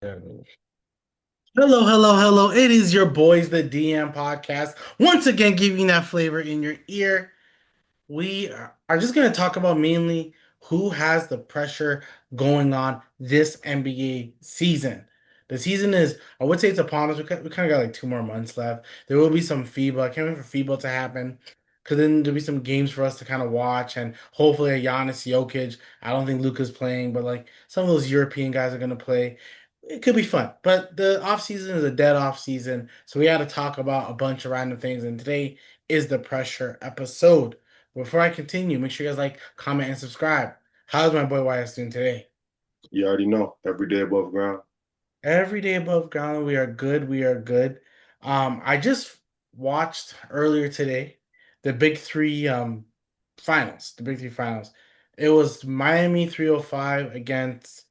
Hello, hello, hello. It is your boys, the DM podcast. Once again, giving that flavor in your ear. We are just going to talk about mainly who has the pressure going on this NBA season. The season is, I would say it's upon us. We kind of got like 2 more months left. There will be some FIBA. I can't wait for FIBA to happen because then there'll be some games for us to kind of watch and hopefully a Giannis Jokic. I don't think Luka's playing, but like some of those European guys are going to play. It could be fun, but the off season is a dead off season, so we had to talk about a bunch of random things. And today is the pressure episode. Before I continue, make sure you guys like, comment, and subscribe. How's my boy YS doing today? You already know, every day above ground. Every day above ground, we are good. We are good. I just watched earlier today the big three finals. The big three finals. It was Miami 305 against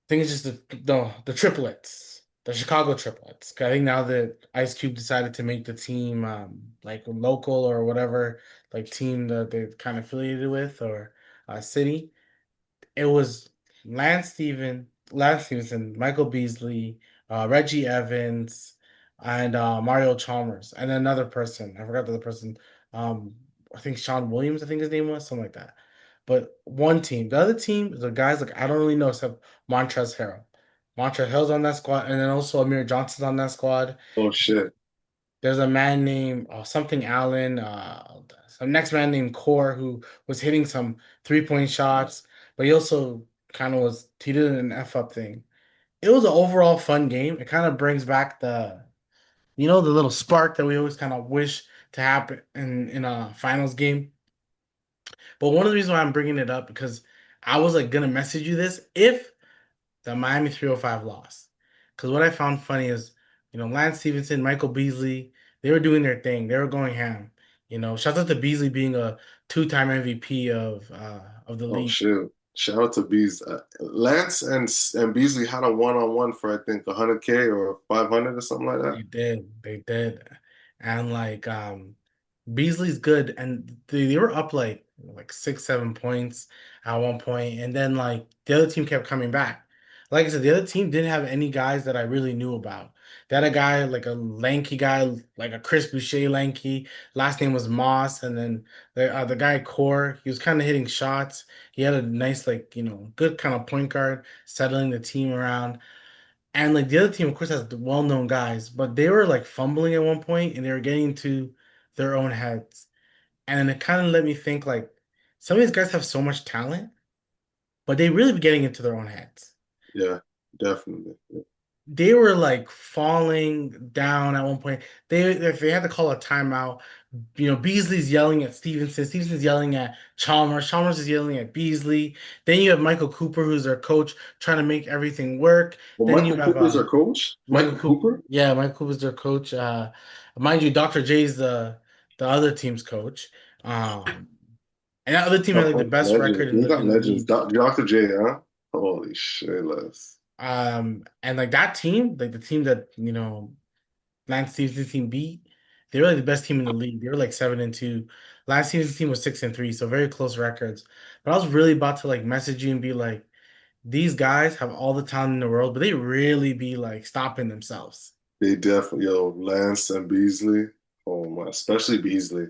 I think it's just the triplets, the Chicago triplets. 'Cause I think now that Ice Cube decided to make the team like local or whatever like team that they're kind of affiliated with or city. It was Lance Stevenson, Michael Beasley, Reggie Evans, and Mario Chalmers, and another person. I forgot the other person. Um, I think Sean Williams, I think his name was, something like that. But one team. The other team, the guys like I don't really know except Montrezl Harrell. Montrezl Harrell's on that squad, and then also Amir Johnson's on that squad. Oh shit. There's a man named something Allen, some next man named Core who was hitting some 3-point shots, but he also kind of he did an F up thing. It was an overall fun game. It kind of brings back the little spark that we always kind of wish to happen in a finals game. But one of the reasons why I'm bringing it up because I was like gonna message you this if the Miami 305 lost. Because what I found funny is, Lance Stevenson, Michael Beasley, they were doing their thing. They were going ham. Shout out to Beasley being a two-time MVP of the Oh league. shit. Shout out to Bees. Lance and Beasley had a one-on-one for I think 100K or 500 or something like They that. did. They did. And like Beasley's good and they were up like 6, 7 points at one point, and then like the other team kept coming back. Like I said, the other team didn't have any guys that I really knew about. They had a guy like a lanky guy, like a Chris Boucher lanky. Last name was Moss, and then the guy Core. He was kind of hitting shots. He had a nice like good kind of point guard, settling the team around. And like the other team, of course, has the well-known guys, but they were like fumbling at one point and they were getting to their own heads. And it kind of let me think like some of these guys have so much talent, but they really be getting into their own heads. Yeah, definitely. They were like falling down at one point. If they had to call a timeout, Beasley's yelling at Stevenson, Stevenson's yelling at Chalmers, Chalmers is yelling at Beasley. Then you have Michael Cooper, who's their coach, trying to make everything work. Well, Then you Michael have Cooper's our coach. Michael Michael Cooper. Cooper? Yeah, Michael Cooper's their coach. Mind you, Dr. J's the other team's coach. Um, and that other team had like the Oh, best record legends. in We the got in the legends. league. Dr. J, huh? Holy shit, Les. And like that team, like the team that Lance Stevenson's team beat, they were like the best team in the league. They were like 7-2. Last season's team was 6-3, so very close records. But I was really about to like message you and be like, these guys have all the talent in the world, but they really be like stopping themselves, They definitely, yo, Lance and Beasley. Oh my, especially Beasley.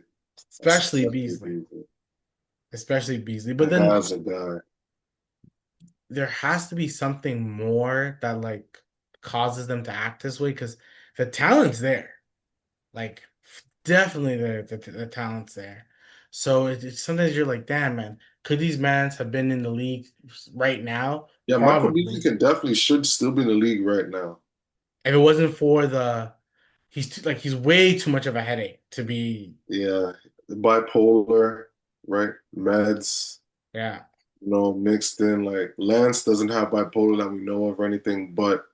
especially Especially Beasley. Beasley. Especially Beasley. But then Has a guy. there has to be something more that like causes them to act this way because the talent's there. Like definitely the talent's there. So it's sometimes you're like, damn man, could these mans have been in the league right now? Yeah, Michael Beasley Probably. can definitely should still be in the league right now. If it wasn't for he's way too much of a headache to be. Yeah, bipolar, right? Meds, Yeah. mixed in. Like Lance doesn't have bipolar that we know of or anything, but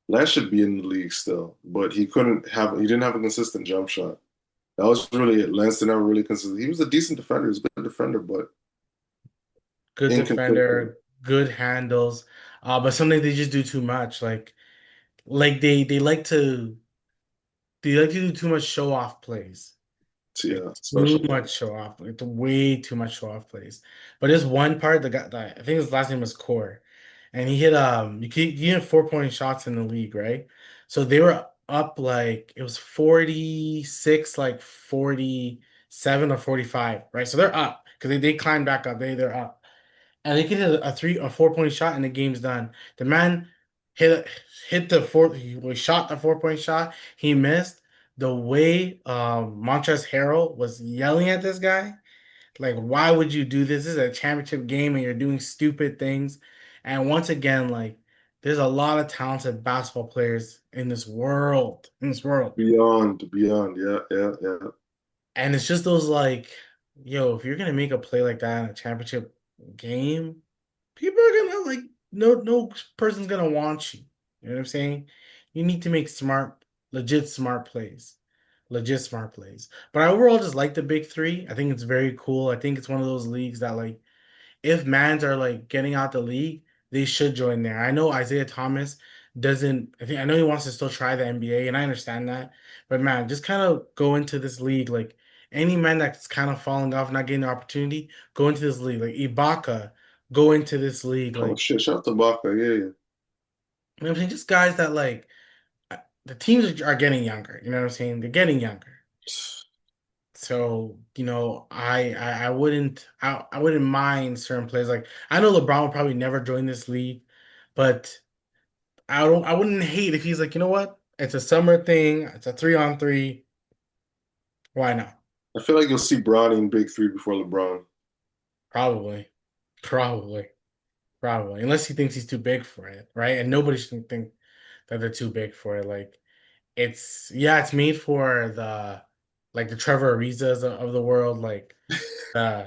Lance should be in the league still. But he didn't have a consistent jump shot. That was really it. Lance didn't have a really consistent. He was a decent defender. He was a good defender, but Good inconsistent. defender, good handles. But sometimes they just do too much. Like they like to do too much show off plays. Like Yeah, too especially. much show off, like way too much show off plays. But there's one part the guy that I think his last name was Core. and he hit 4 point shots in the league, right? So they were up like it was 46, like 47 or 45, right? So they're up because they climbed back up. They're up. And they could hit a 4 point shot and the game's done. The man hit hit the four he shot the 4 point shot. He missed. The way Montrezl Harrell was yelling at this guy, like, why would you do this? This is a championship game and you're doing stupid things. And once again, like, there's a lot of talented basketball players in this world. In this world. Beyond, beyond. Yeah, yeah, yeah. And it's just those like, yo, if you're gonna make a play like that in a championship game, people are gonna like no person's gonna want you. You know what I'm saying? You need to make smart, legit smart plays. Legit smart plays. But I overall just like the big three. I think it's very cool. I think it's one of those leagues that like if Mans are like getting out the league, they should join there. I know Isaiah Thomas doesn't. I know he wants to still try the NBA, and I understand that. But man, just kind of go into this league. Like any man that's kind of falling off, not getting the opportunity, go into this league. Like Ibaka, go into this league. Oh Like shit, shout out to Baca. Yeah, yeah. you know what I'm saying, just guys that like the teams are getting younger. You know what I'm saying? They're getting younger. So, I wouldn't mind certain players. Like I know LeBron would probably never join this league, but I wouldn't hate if he's like, you know what? It's a summer thing, it's a 3-on-3. Why not? I feel like you'll see Bronny in Big Three before LeBron. Probably. Probably. Probably. Unless he thinks he's too big for it, right? And nobody should think that they're too big for it. Like it's made for the Trevor Arizas of the world, uh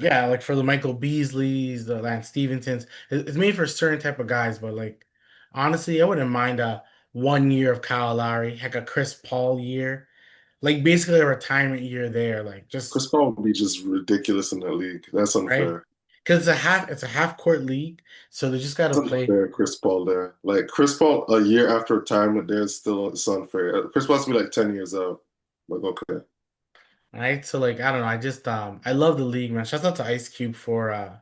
yeah, like for the Michael Beasleys, the Lance Stevensons, it's made for certain type of guys. But like, honestly, I wouldn't mind a 1 year of Kyle Lowry, heck, a Chris Paul year, like basically a retirement year there, like just Chris Paul would be just ridiculous in that league. That's right, unfair. because it's a half court league, so they just got to It's play unfair, Chris Paul there. Like Chris Paul, a year after retirement, there is still it's unfair. Chris Paul's be like 10 years out. Like okay, right. So like, I don't know, I love the league, man. Shout out to Ice Cube for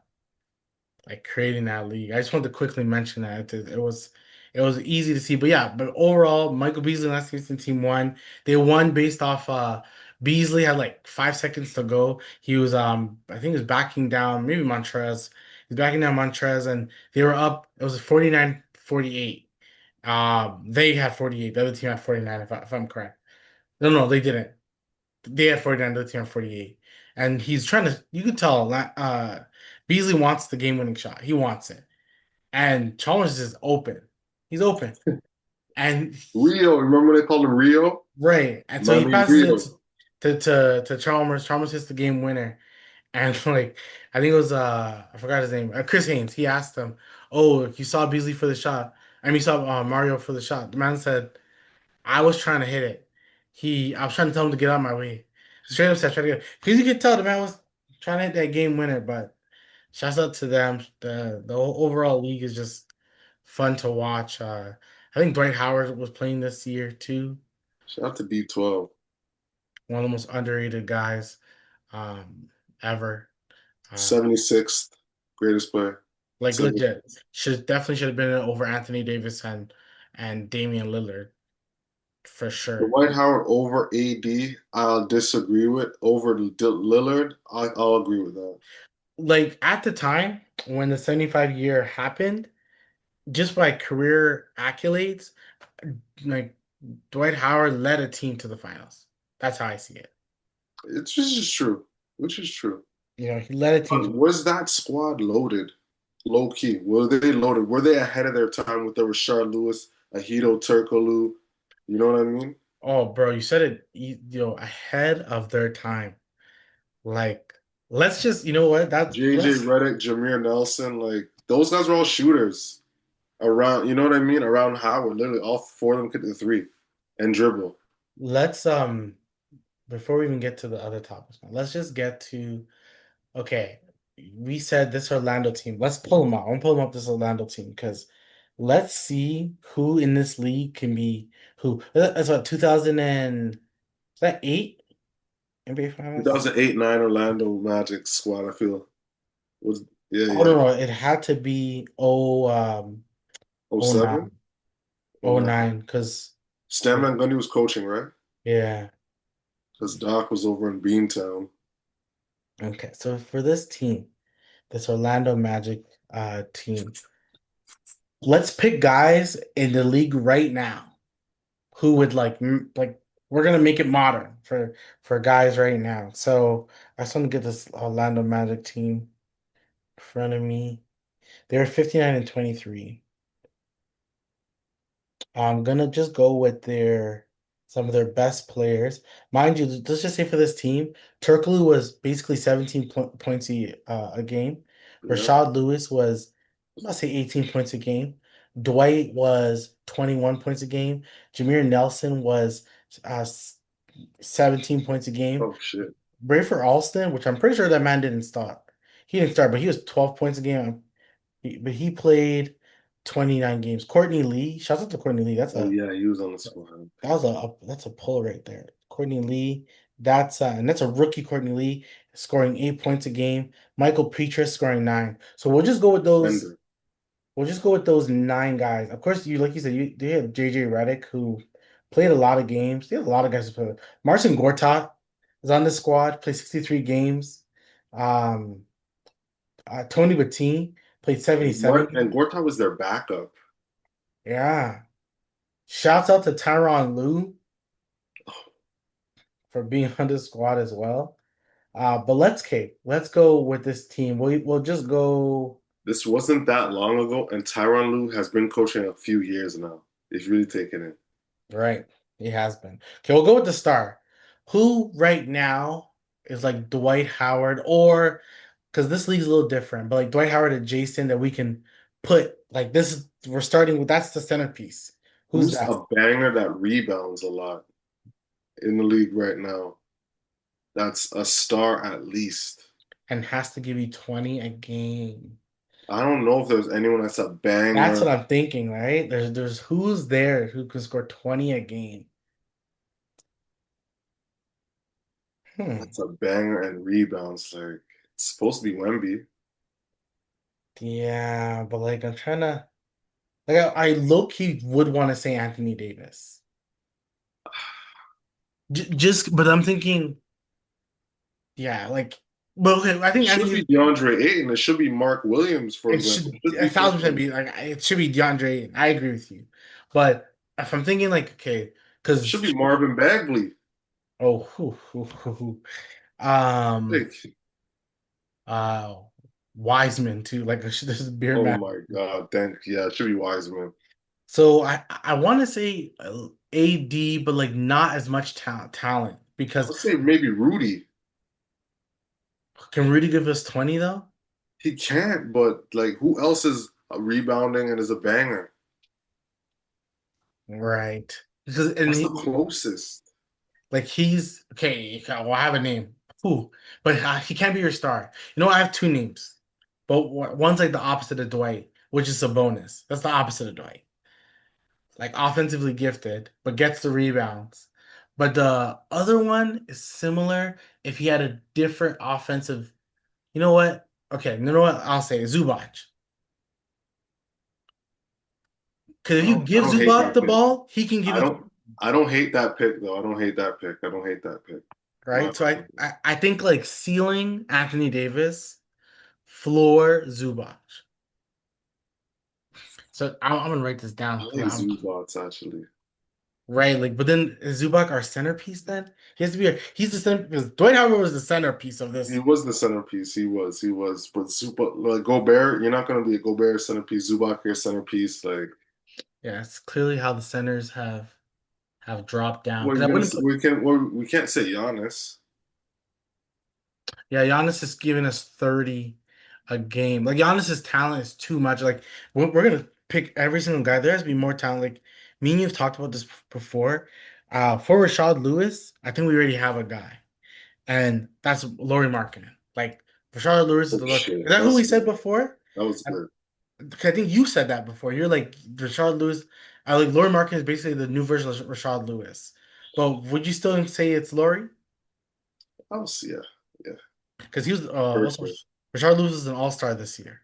like creating that league. I just wanted to quickly mention that it was easy to see, but yeah, but overall, Michael Beasley and last Houston team won. They won based off Beasley had like 5 seconds to go. He was I think he was backing down maybe Montrez. He's backing down Montrez and they were up. It was 49-48. They had 48. The other team had 49 if I'm correct. No, they didn't. They had 49, the other team had 48. And he's trying to, you could tell, Beasley wants the game winning shot. He wants it. And Chalmers is open. He's open. And Rio. Remember they called him Rio? right. And so he Miami passes it Rio. to Chalmers. Chalmers hits the game winner. And like I think it was I forgot his name. Chris Haynes. He asked him, "Oh, you saw Beasley for the shot. I mean, you saw Mario for the shot." The man said, I was trying to hit it. I was trying to tell him to get out of my way. Straight up said, try to get because you could tell the man was trying to hit that game winner. But shouts out to them. The whole overall league is just fun to watch. I think Dwight Howard was playing this year too. Shout out to D12. One of the most underrated guys um, ever. Uh, 76th greatest player. like legit, 76th. should have been over Anthony Davis and Damian Lillard for sure. Dwight Howard over AD, I'll disagree with. Over Lillard, I'll agree with that. Like at the time when the 75 year happened, just by career accolades, like Dwight Howard led a team to the finals. That's how I see it. It's just true, which is true. He led a team But to. was that squad loaded? Low key, were they loaded? Were they ahead of their time with the Rashard Lewis, Ahito Turkoglu? You know what I mean? Oh, bro, you said it, ahead of their time. Like, let's just, you know what? That's JJ let's Redick, Jameer Nelson, like those guys were all shooters around. You know what I mean? Around Howard, literally all four of them could hit the three and dribble. let's before we even get to the other topics, man, let's just get to okay. We said this Orlando team. Let's pull them out. I'm pull them up this Orlando team because let's see who in this league can be who. That's what 2000 and is that 8 NBA Finals? 2008-9 Orlando Magic squad, I feel was. Yeah, Oh yeah. no, it had to be Oh oh seven, nine, oh oh nine. nine, because Stan Van Gundy was coaching, right? yeah. Because Doc was over in Beantown. Okay, so for this team, this Orlando Magic team, let's pick guys in the league right now who would like we're gonna make it modern for guys right now. So I just want to get this Orlando Magic team in front of me. They're 59 and 23. I'm gonna just go with their some of their best players. Mind you, let's just say for this team, Turkoglu was basically 17 points a game. Yeah. Rashad Lewis was, let's say, 18 points a game. Dwight was 21 points a game. Jameer Nelson was 17 points a game. Oh shit. Brayford Alston, which I'm pretty sure that man didn't start. He didn't start, but he was 12 points a game. But he played 29 games. Courtney Lee, shout out to Courtney Lee. Oh yeah, he was on the squad. That's a pull right there. Courtney Lee, that's a rookie Courtney Lee scoring 8 points a game. Michael Petras scoring nine. So we'll just go with those. Defender. We'll just go with those nine guys. Of course, you like you said, they have JJ Redick who played a lot of games. They have a lot of guys who play. Marcin Gortat is on the squad, played 63 games. Um, Tony Bettine played 77 And games. Gortat was their backup. Yeah. Shouts out to Tyronn Lue for being on the squad as well. But let's go with this team. We'll just go This wasn't that long ago, and Tyronn Lue has been coaching a few years now. He's really taken it. right. He has been. Okay, we'll go with the star. Who right now is like Dwight Howard or because this league's a little different, but like Dwight Howard adjacent that we can put like this is we're starting with that's the centerpiece. Who's Who's that? a banger that rebounds a lot in the league right now? That's a star at least. And has to give you 20 a game. I don't know if there's anyone that's a That's banger. what I'm thinking, right? There's who's there who can score 20 a game. Hmm. That's a banger and rebounds. Like it's supposed to be Wemby. Yeah, but like I'm trying to like I low key would want to say Anthony Davis. Just but I'm thinking, yeah, like but okay, I It think should Anthony be DeAndre Ayton. It should be Mark Williams, for it example. should It should a be thousand percent someone. be like it should be DeAndre. Ayton. I agree with you. But if I'm thinking like okay, It should because be Marvin Bagley. oh um Like, uh Wiseman too, like this is beer oh man. my God. Thank yeah, it should be Wiseman. So I want to say AD, but like not as much talent I because would say maybe Rudy. can Rudy give us 20 though? He can't, but like who else is rebounding and is a banger? Right. Because and That's the he closest. like he's okay. Well, I have a name. Who? But he can't be your star. You know, I have two names, but one's like the opposite of Dwight, which is a bonus. That's the opposite of Dwight. Like offensively gifted, but gets the rebounds. But the other one is similar if he had a different offensive. You know what? Okay, you know what? I'll say Zubac. Because if you I give don't hate Zubac that the pick. ball, he can give I you don't I don't hate that pick though. I don't hate that pick. I don't hate that pick. right. Not So I think like ceiling Anthony Davis, floor Zubac. So I'm gonna write this I down because like I'm Zubats actually. right. Like, but then is Zubac our centerpiece? Then he has to be. He's the center because Dwight Howard was the centerpiece of He this. was the centerpiece. He was. But Zubac, like Gobert, you're not gonna be a Gobert centerpiece. Zubac your centerpiece. Like, Yeah, it's clearly how the centers have dropped down. what are Because you I gonna? wouldn't put. We can't say Giannis. Yeah, Giannis is giving us 30 a game. Like Giannis's talent is too much. Like we're gonna pick every single guy. There has to be more talent. Like me and you've talked about this before. For Rashad Lewis, I think we already have a guy, and that's Laurie Markkinen. Like Rashad Lewis is Oh the look. Is shit, that who that's we said good. before? That was I, good. I think you said that before. You're like Rashad Lewis. I like Laurie Markkinen is basically the new version of Rashad Lewis. But would you still say it's Laurie? That was yeah, yeah, Because he was for also sure. Rashard Lewis is an all-star this year.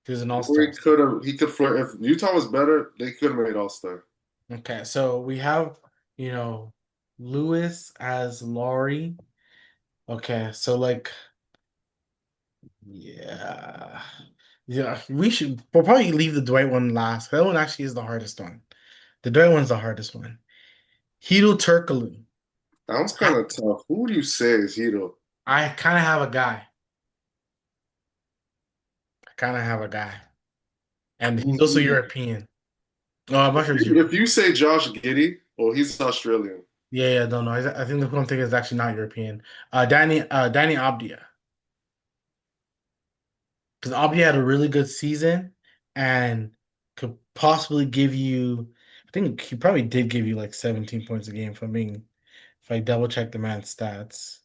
He was an Or all-star. he could flirt. If Utah was better, they could have made All-Star. Okay, so we have, you know, Lewis as Laurie. Okay, so like, yeah, yeah, we'll probably leave the Dwight one last. That one actually is the hardest one. The Dwight one's the hardest one. Hedo Turkoglu. That one's kind of tough. Who do you say is Hito? I kind of have a guy. I kind of have a guy, and he's Who's also he? European. Oh, I'm not sure he's If European. you say Josh Giddey, well, he's Australian. Yeah, yeah, don't know. I think the who I'm thinking is actually not European. Danny Abdia, because Abdia had a really good season and could possibly give you. I think he probably did give you like 17 points a game from being. If I double check the man's stats,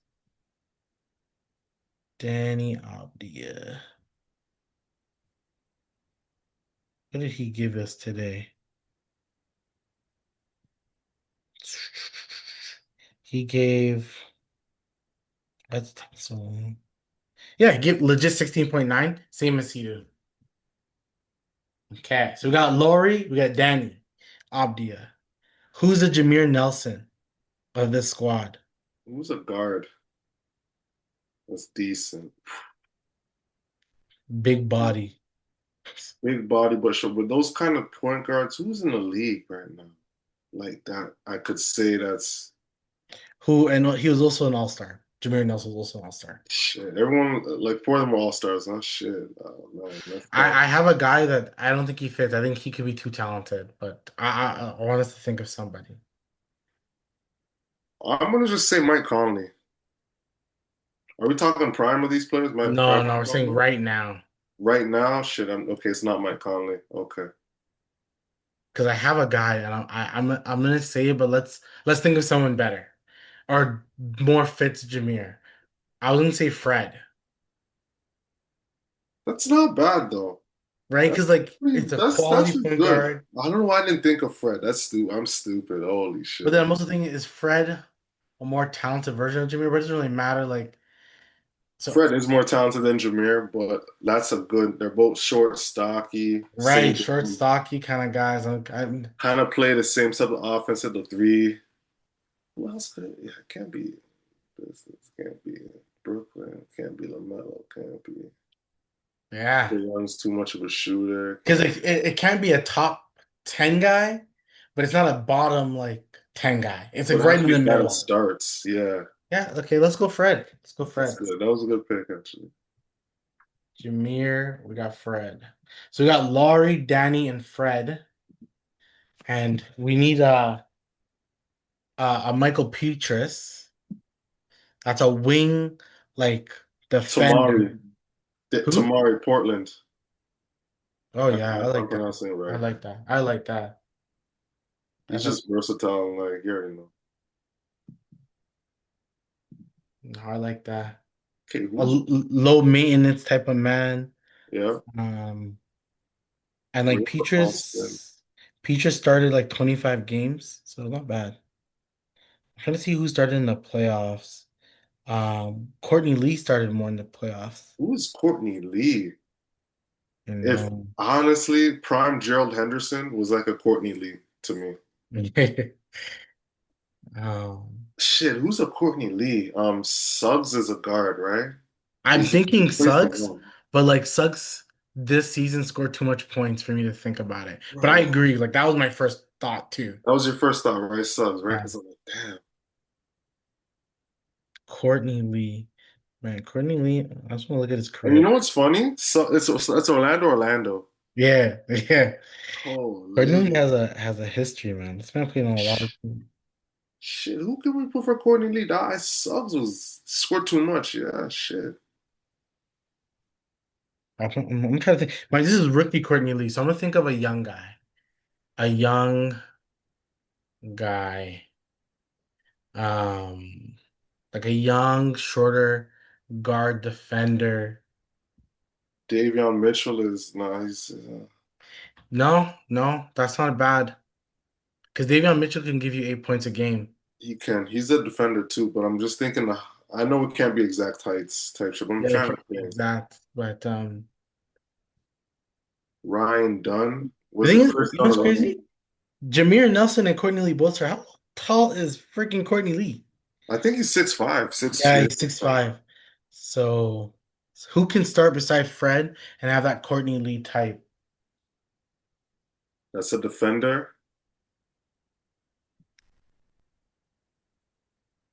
Danny Abdia. What did he give us today? He gave. Let's so. Yeah, give legit 16.9, same as he do. Okay, so we got Lori, we got Danny, Abdia. Who's the Jameer Nelson of this squad? Who's a guard? That's decent. Big body. Big body, but sure. But those kind of point guards, who's in the league right now? Like that, I could say that's Who and he was also an all-star. Jameer Nelson was also an all-star. shit. Everyone, like four of them are all stars, huh? Shit. Oh man, that's tough. I have a guy that I don't think he fits. I think he could be too talented, but I want us to think of somebody. I'm gonna just say Mike Conley. Are we talking prime of these players? My No, prime no, we're saying right now right now? Shit, I'm okay. It's not Mike Conley. Okay. because I have a guy and I'm gonna say it, but let's think of someone better or more fits Jameer. I was gonna say Fred, That's not bad though. right? That's Because like pretty, it's a that's quality point good. guard. I don't know why I didn't think of Fred. That's stupid. I'm stupid. Holy But shit. then I'm also thinking, is Fred a more talented version of Jimmy? But it doesn't really matter. Like, so Fred is more talented than Jameer, but that's a good. They're both short, stocky, right, same short, stocky kind of guys. kind of play the same type of offense at the three. Who else could it? Yeah, it can't be this. Can't be Brooklyn. Can't be LaMelo. Can't be. yeah, Trae Young's too much of a shooter. because Can't. it can be a top 10 guy, but it's not a bottom like 10 guy. It's But like it right has to in be the a guy that middle. starts. Yeah, Yeah, okay, let's go Fred. Let's go that's Fred. good. That was a good pick, actually. Jameer, we got Fred. So we got Laurie, Danny, and Fred, and we need a Michael Petrus. That's a wing like Tamari, defender. Who? Tamari Portland. Oh I yeah, don't I know if I'm like that. pronouncing it I right. like that. I like that. He's That's a just versatile, like you already know. no, I like that. Okay, A who's low maintenance type of man. yeah? Um, and like Rafa Austin. Petrus started like 25 games, so not bad. I'm trying to see who started in the playoffs. Courtney Lee started more in the playoffs. Who is Courtney Lee? You If know. honestly, prime Gerald Henderson was like a Courtney Lee to me. Um, Shit, who's a Courtney Lee? Suggs is a guard, right? I'm He's thinking plays for Suggs, them. but like Suggs this season scored too much points for me to think about it. But I Bro, agree, like that was my first thought too. that was your first thought, right? Suggs, right? Yeah. Because I'm like, damn. Courtney Lee. Man, Courtney Lee, I just want to look at his And you career. know what's funny? So it's Orlando. Yeah, yeah. Courtney Lee Holy has a history, man. This man played on a lot of teams. shit. Who can we put for Courtney Lee? That Suggs was scored too much. Yeah, shit. I'm trying to think. This is rookie Courtney Lee, so I'm gonna think of a young guy. A young guy. Um, like a young, shorter guard defender. Davion Mitchell is nice. No, no, that's not bad. Because Davion Mitchell can give you 8 points a game. He can. He's a defender too, but I'm just thinking I know it can't be exact heights type shit, but I'm Yeah, it trying to can't be think. exact, but Ryan Dunn. the Was thing it is, Chris you know Dunn what's or Ryan? crazy? Jameer Nelson and Courtney Lee both are how tall is freaking Courtney Lee? I think he's 6'5", six. Yeah, Yeah, he's 6'5". So who can start beside Fred and have that Courtney Lee type? that's a defender.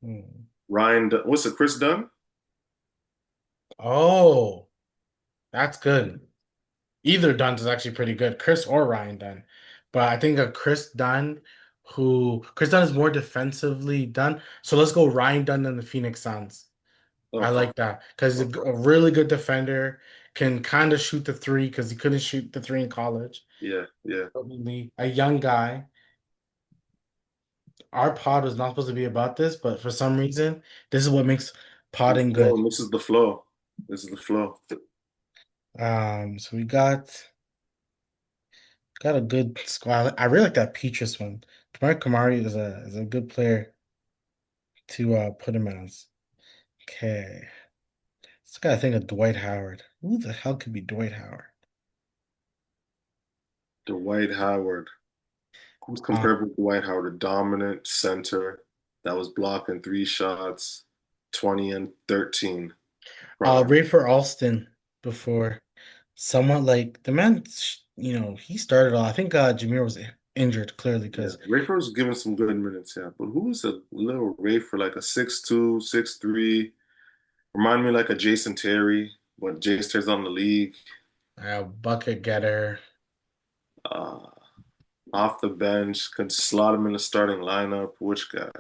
Hmm. What's it? Chris Dunn? Oh, that's good. Either Dunn is actually pretty good, Chris or Ryan Dunn. But I think a Chris Dunn is more defensively done. So let's go Ryan Dunn and the Phoenix Suns. I Okay, like that because he's okay. a really good defender, can kind of shoot the three because he couldn't shoot the three in college. Yeah, yeah. Probably a young guy. Our pod was not supposed to be about this, but for some reason, this is what makes I'm podding good. flowing. This is the flow. This is the flow. So we got a good squad. I really like that Petrus one. Tamari Kamari is a good player to put him as. Okay. Just gotta think of Dwight Howard. Who the hell could be Dwight Howard? Dwight Howard. Who's compared with Dwight Howard? A dominant center that was blocking three shots, 20 and 13. Prime. Rafer Alston before. Somewhat like the man, he started all. I think Jameer was injured clearly Yeah, because Rayford was giving some good minutes, yeah. But who's a little Rayford, like a 6'2", 6'3"? Remind me like a Jason Terry, when Jason Terry's on the league. bucket getter. Uh, Off the bench, could slot him in the starting lineup. Which guy?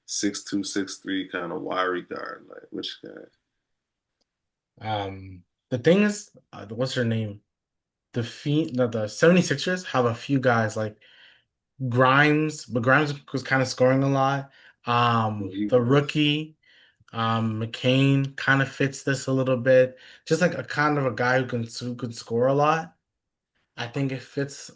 6'2", 6'3", kind of wiry guard. Like, which guy? The thing is, what's her name? The 76ers have a few guys like Grimes, but Grimes was kind of scoring a lot. Well, he The was. rookie, McCain kind of fits this a little bit. Just like a kind of a guy who could score a lot. I think it fits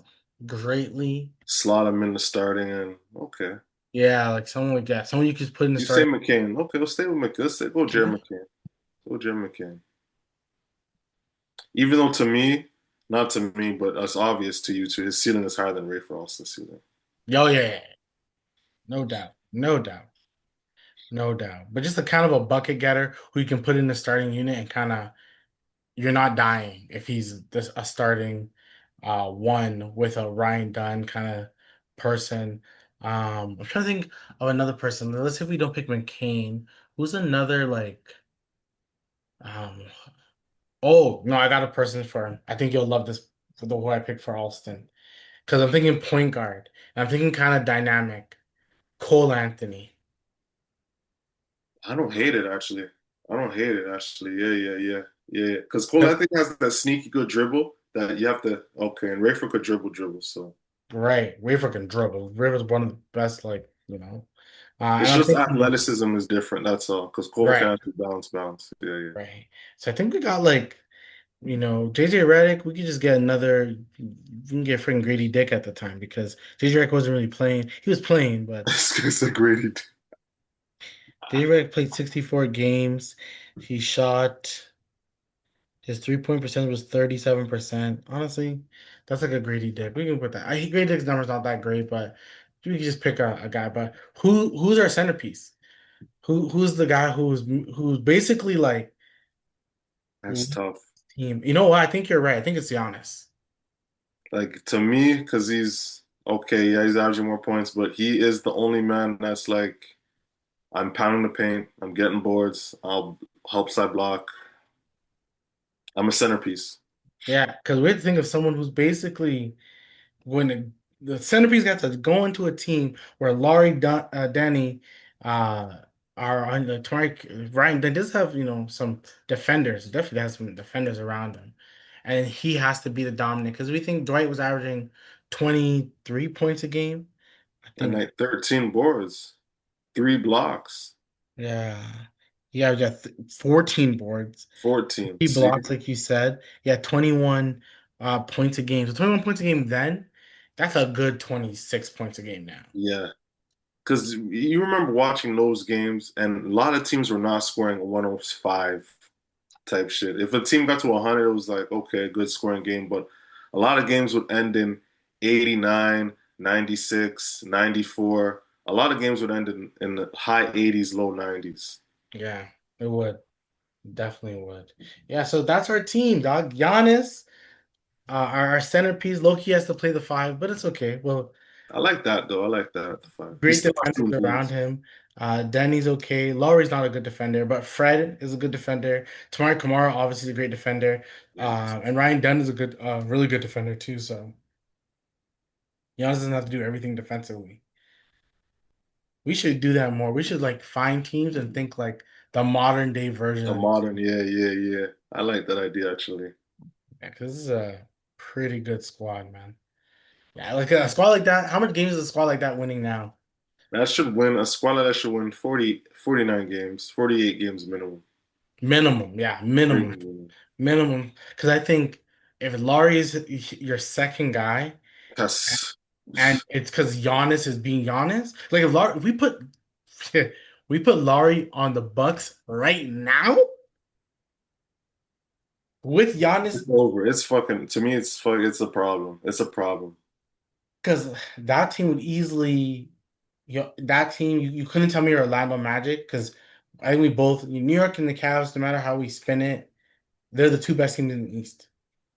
greatly. Slot him in the starting and okay. Yeah, like someone like that. Someone you could put in the You say start. McCain. Okay, we'll stay with McCain. Let's say, go Jerry McCain. Go Jerry McCain. Even though to me, not to me, but it's obvious to you too, his ceiling is higher than Ray Frost's ceiling. Oh yeah, no doubt, no doubt, no doubt. But just a kind of a bucket getter who you can put in the starting unit and kind of you're not dying if he's this a starting one with a Ryan Dunn kind of person. I'm trying to think of another person. Let's see if we don't pick McCain. Who's another like um oh no, I got a person for him. I think you'll love this for the who I picked for Alston. Because I'm thinking point guard. And I'm thinking kind of dynamic. Cole Anthony. I don't hate it actually. I don't hate it actually. Yeah. Because Cole 'Cause- Anthony has that sneaky good dribble that you have to. Okay, and Rayford could dribble. So Right. Waver can dribble. Waver's one of the best, and it's I'm just thinking, athleticism is different. That's all. Because Cole can right, actually bounce. Yeah. right. So I think we got JJ Redick, we could just get another. We can get freaking Grady Dick at the time because JJ Redick wasn't really playing. He was playing, but It's a great. JJ Redick played 64 games. He shot his 3-point percentage was 37%. Honestly, that's like a Grady Dick. We can put that. Grady Dick's number's not that great, but we can just pick a guy. But who's our centerpiece? Who's the guy who's basically like That's tough. team? You know what? I think you're right. I think it's Giannis. Like to me, because he's okay. Yeah, he's averaging more points, but he is the only man that's like, I'm pounding the paint. I'm getting boards. I'll help side block. I'm a centerpiece. Yeah, because we have to think of someone who's basically when the centerpiece got to go into a team where Danny, are on the Ryan Dunn does have some defenders. Definitely has some defenders around him, and he has to be the dominant because we think Dwight was averaging 23 points a game. I And think like 13 boards, 3 blocks, yeah, yeah, we got 14 boards. 14. He See? blocks, like you said. Yeah, 21 points a game. So 21 points a game then, that's a good 26 points a game now. Yeah. because you remember watching those games, and a lot of teams were not scoring 105 type shit. If a team got to 100, it was like, okay, good scoring game. But a lot of games would end in 89, 96, 94. A lot of games would end in the high 80s, low 90s. Yeah, it would. Definitely would. Yeah, so that's our team, dog. Giannis, our centerpiece. Loki has to play the five, but it's okay. Well, I like that, though. I like that. The five. He great still has defenders some around moves. him. Denny's okay. Laurie's not a good defender, but Fred is a good defender. Tamari Kamara obviously is a great defender. Yes. And Ryan Dunn is a good, really good defender too. So Giannis doesn't have to do everything defensively. We should do that more. We should like find teams and think like the modern day version A of these. modern, yeah, yeah, yeah. I like that idea, actually. Yeah, because this is a pretty good squad, man. Yeah, like a squad like that. How much games is a squad like that winning now? That should win, a squad like that should win 40, 49 games, 48 games minimum. Minimum, yeah, minimum, Minimum. minimum. Because I think if Laurie is your second guy, That's and it's because Giannis is being Giannis, like if we put we put Laurie on the Bucks right now with it's Giannis, over. It's fucking, to me, it's a problem. It's a problem. because that team would easily, that team you couldn't tell me you're Orlando Magic because I think we both New York and the Cavs, no matter how we spin it. They're the two best teams in the East.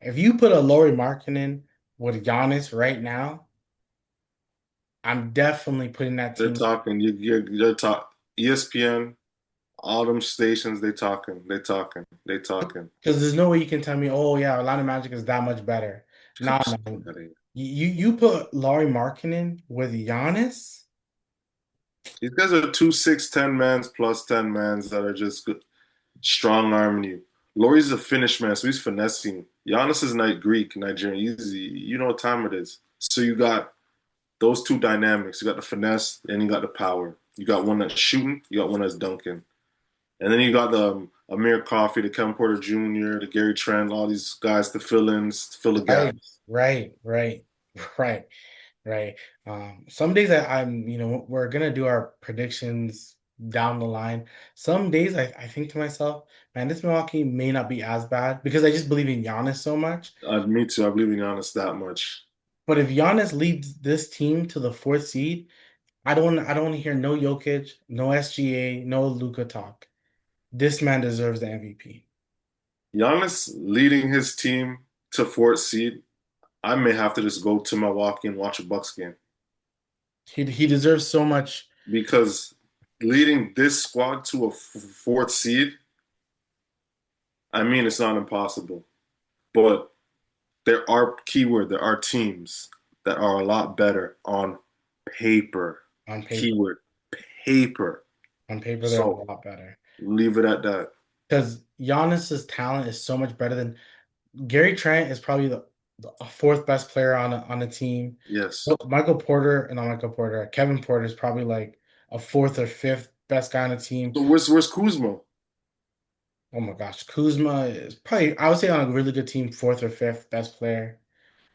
If you put a Laurie Markkinen with Giannis right now, I'm definitely putting that They're team talking. You're talk. ESPN, all them stations. They talking. They talking. They talking. because there's no way you can tell me, oh yeah, Orlando Magic is that much better. Nah, man. You put Laurie Markkinen with Giannis, These guys are two, 6, 10 mans plus 10 mans that are just good, strong arming you. Laurie's a Finnish man, so he's finessing. Giannis is not Greek, Nigerian. You know what time it is. So you got those two dynamics. You got the finesse and you got the power. You got one that's shooting, you got one that's dunking. And then you got the Amir Coffey, the Kevin Porter Jr., the Gary Trent, all these guys to fill in, to fill the right, gaps. right, right, right, right. Some days I'm, we're gonna do our predictions down the line. Some days I think to myself, man, this Milwaukee may not be as bad because I just believe in Giannis so much. Me too. I believe in Giannis that much. But if Giannis leads this team to the fourth seed, I don't want to hear no Jokic, no SGA, no Luka talk. This man deserves the MVP. Giannis leading his team to fourth seed. I may have to just go to Milwaukee and watch a Bucks game He deserves so much. because leading this squad to a fourth seed, I mean, it's not impossible. But there are teams that are a lot better on paper. On paper. Keyword, paper. On paper, they're a So lot better. leave it at that. Because Giannis's talent is so much better than Gary Trent is probably the fourth best player on a team. Yes. Well, Michael Porter, and not Michael Porter, Kevin Porter is probably like a fourth or fifth best guy on the team. So where's Kuzma? Oh my gosh, Kuzma is probably I would say on a really good team, fourth or fifth best player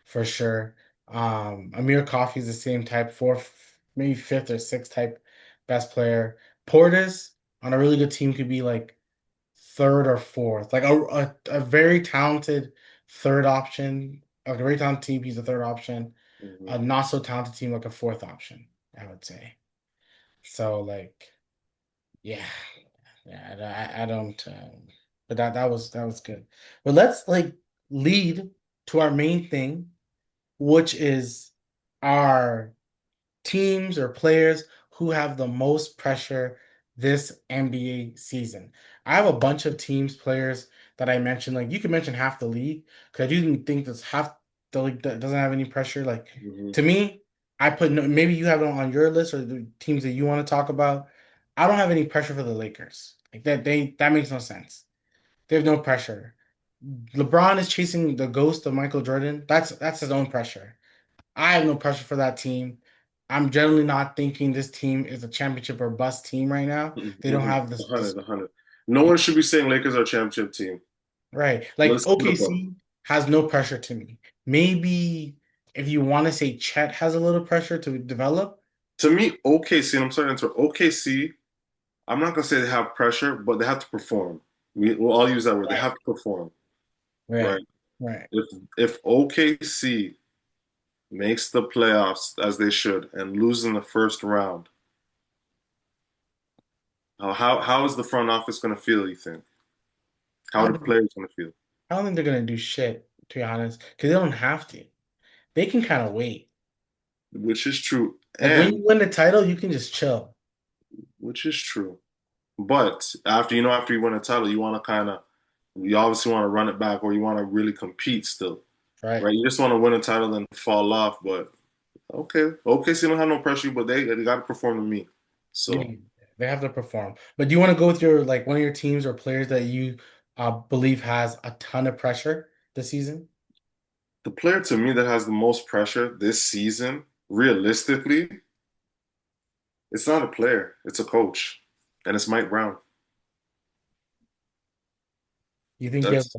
for sure. Amir Coffey is the same type, fourth, maybe fifth or sixth type best player. Portis on a really good team could be like third or fourth, like a very talented third option. Like a very talented team, he's a third option. A Mhm. not so talented team, like a fourth option, I would say. So like, yeah, yeah, I don't. But that was good. But let's like lead to our main thing, which is our teams or players who have the most pressure this NBA season. I have a bunch of teams, players that I mentioned. Like you could mention half the league because I do think that's half the league that doesn't have any pressure. Like Mhm. to me, I put no, maybe you have it on your list or the teams that you want to talk about. I don't have any pressure for the Lakers. Like that makes no sense. They have no pressure. LeBron is chasing the ghost of Michael Jordan. That's his own pressure. I have no pressure for that team. I'm generally not thinking this team is a championship or bust team right now. They don't Mhm. have this, 100, this 100. No one should be saying Lakers are a championship team. right. Like Let's put a ball. OKC has no pressure to me. Maybe if you want to say Chet has a little pressure to develop, To me, OKC, and I'm sorry to interrupt, OKC, I'm not gonna say they have pressure, but they have to perform. We'll all use that word. They Right. have to perform, Right. right? Right. If OKC makes the playoffs as they should and lose in the first round, how is the front office gonna feel, you think? How I are the don't, players gonna feel? I don't think they're gonna do shit, to be honest, because they don't have to. They can kind of wait. Which is true. Like when you And win the title, you can just chill, which is true. But after you win a title, you obviously want to run it back or you want to really compete still, right? right? You just want to win a title and fall off. But okay, so you don't have no pressure, but they got to perform to me. So You, they have to perform. But do you want to go with your like one of your teams or players that you believe has a ton of pressure this season? the player to me that has the most pressure this season, realistically, it's not a player, it's a coach, and it's Mike Brown. You think they have, That's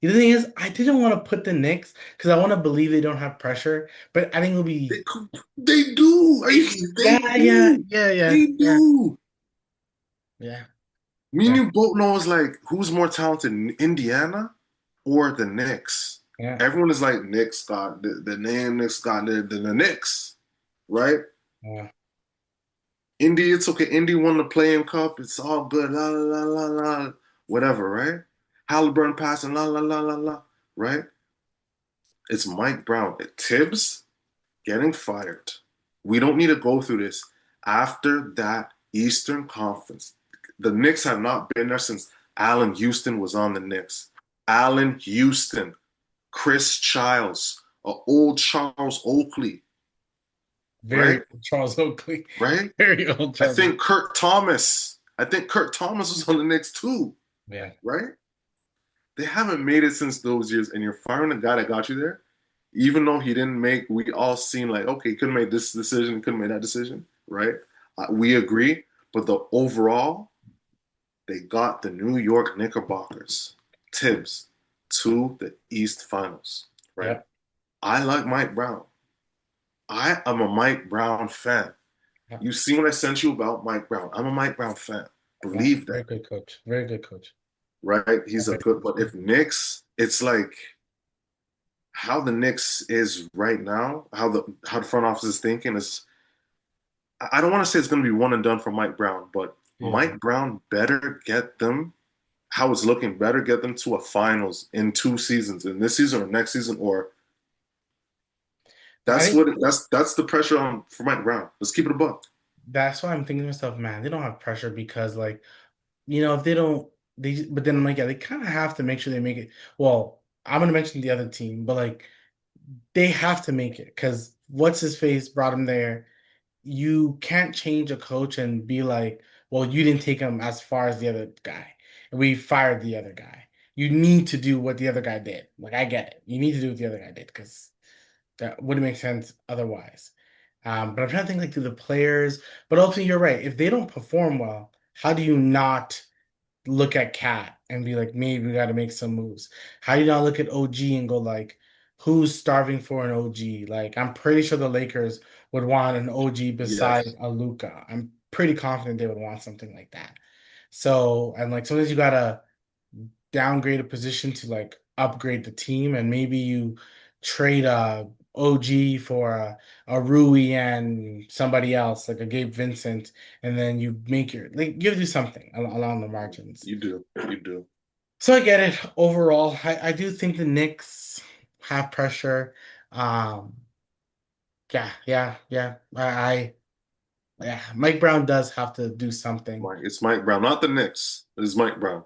the thing is, I didn't want to put the Knicks because I want to believe they don't have pressure, but I think it'll be they do. Are you? They yeah, yeah, do. yeah, yeah, They yeah, do. yeah, Me and yeah, you both know it's like who's more talented, Indiana or the Knicks? yeah, Everyone is like Knicks got the name Knicks got the Knicks, right? yeah. Indy, it's okay. Indy won the playing cup. It's all good. La la la la la. Whatever, right? Halliburton passing. La la la la la. Right? It's Mike Brown. Tibbs getting fired. We don't need to go through this. After that Eastern Conference, the Knicks have not been there since Allen Houston was on the Knicks. Allen Houston, Chris Childs, old Charles Oakley, Very right? old Charles Oakley, Right? very old I Charles. think Kurt Thomas. I think Kurt Thomas was on the Knicks too, Yeah, right? They haven't made it since those years, and you're firing a guy that got you there, even though he didn't make. We all seen like, okay, he couldn't make this decision, couldn't make that decision, right? We agree, but the overall, they got the New York Knickerbockers, Tibbs, to the East Finals, right? yeah, I like Mike Brown. I am a Mike Brown fan. yeah, You see what I sent you about Mike Brown? I'm a Mike Brown fan. yeah. Believe Very that, good coach. Very good coach. right? He's a Very good, good but coach. if Knicks, it's like how the Knicks is right now, how the front office is thinking is I don't want to say it's going to be one and done for Mike Brown, but Yeah. Mike Brown better get them how it's looking, better get them to a finals in 2 seasons, in this season or next season, or I think that's the pressure on for Mike Brown. Let's keep it a buck. that's why I'm thinking to myself, man, they don't have pressure because like, if they don't but then I'm like, yeah, they kind of have to make sure they make it. Well, I'm gonna mention the other team, but like they have to make it because what's his face brought him there. You can't change a coach and be like, well, you didn't take him as far as the other guy. And we fired the other guy. You need to do what the other guy did. Like I get it. You need to do what the other guy did because that wouldn't make sense otherwise. But I'm trying to think like to the players. But ultimately, you're right. If they don't perform well, how do you not look at Cat and be like, maybe we got to make some moves? How do you not look at OG and go like, who's starving for an OG? Like, I'm pretty sure the Lakers would want an OG beside Yes, a Luca. I'm pretty confident they would want something like that. So, and like sometimes you gotta downgrade a position to like upgrade the team, and maybe you trade a OG for a Rui and somebody else, like a Gabe Vincent, and then you make your like you do something along the margins. you do. So I get it. Overall, I do think the Knicks have pressure. Um, yeah, yeah, yeah. Yeah, Mike Brown does have to do something. It's Mike Brown, not the Knicks. It's Mike Brown.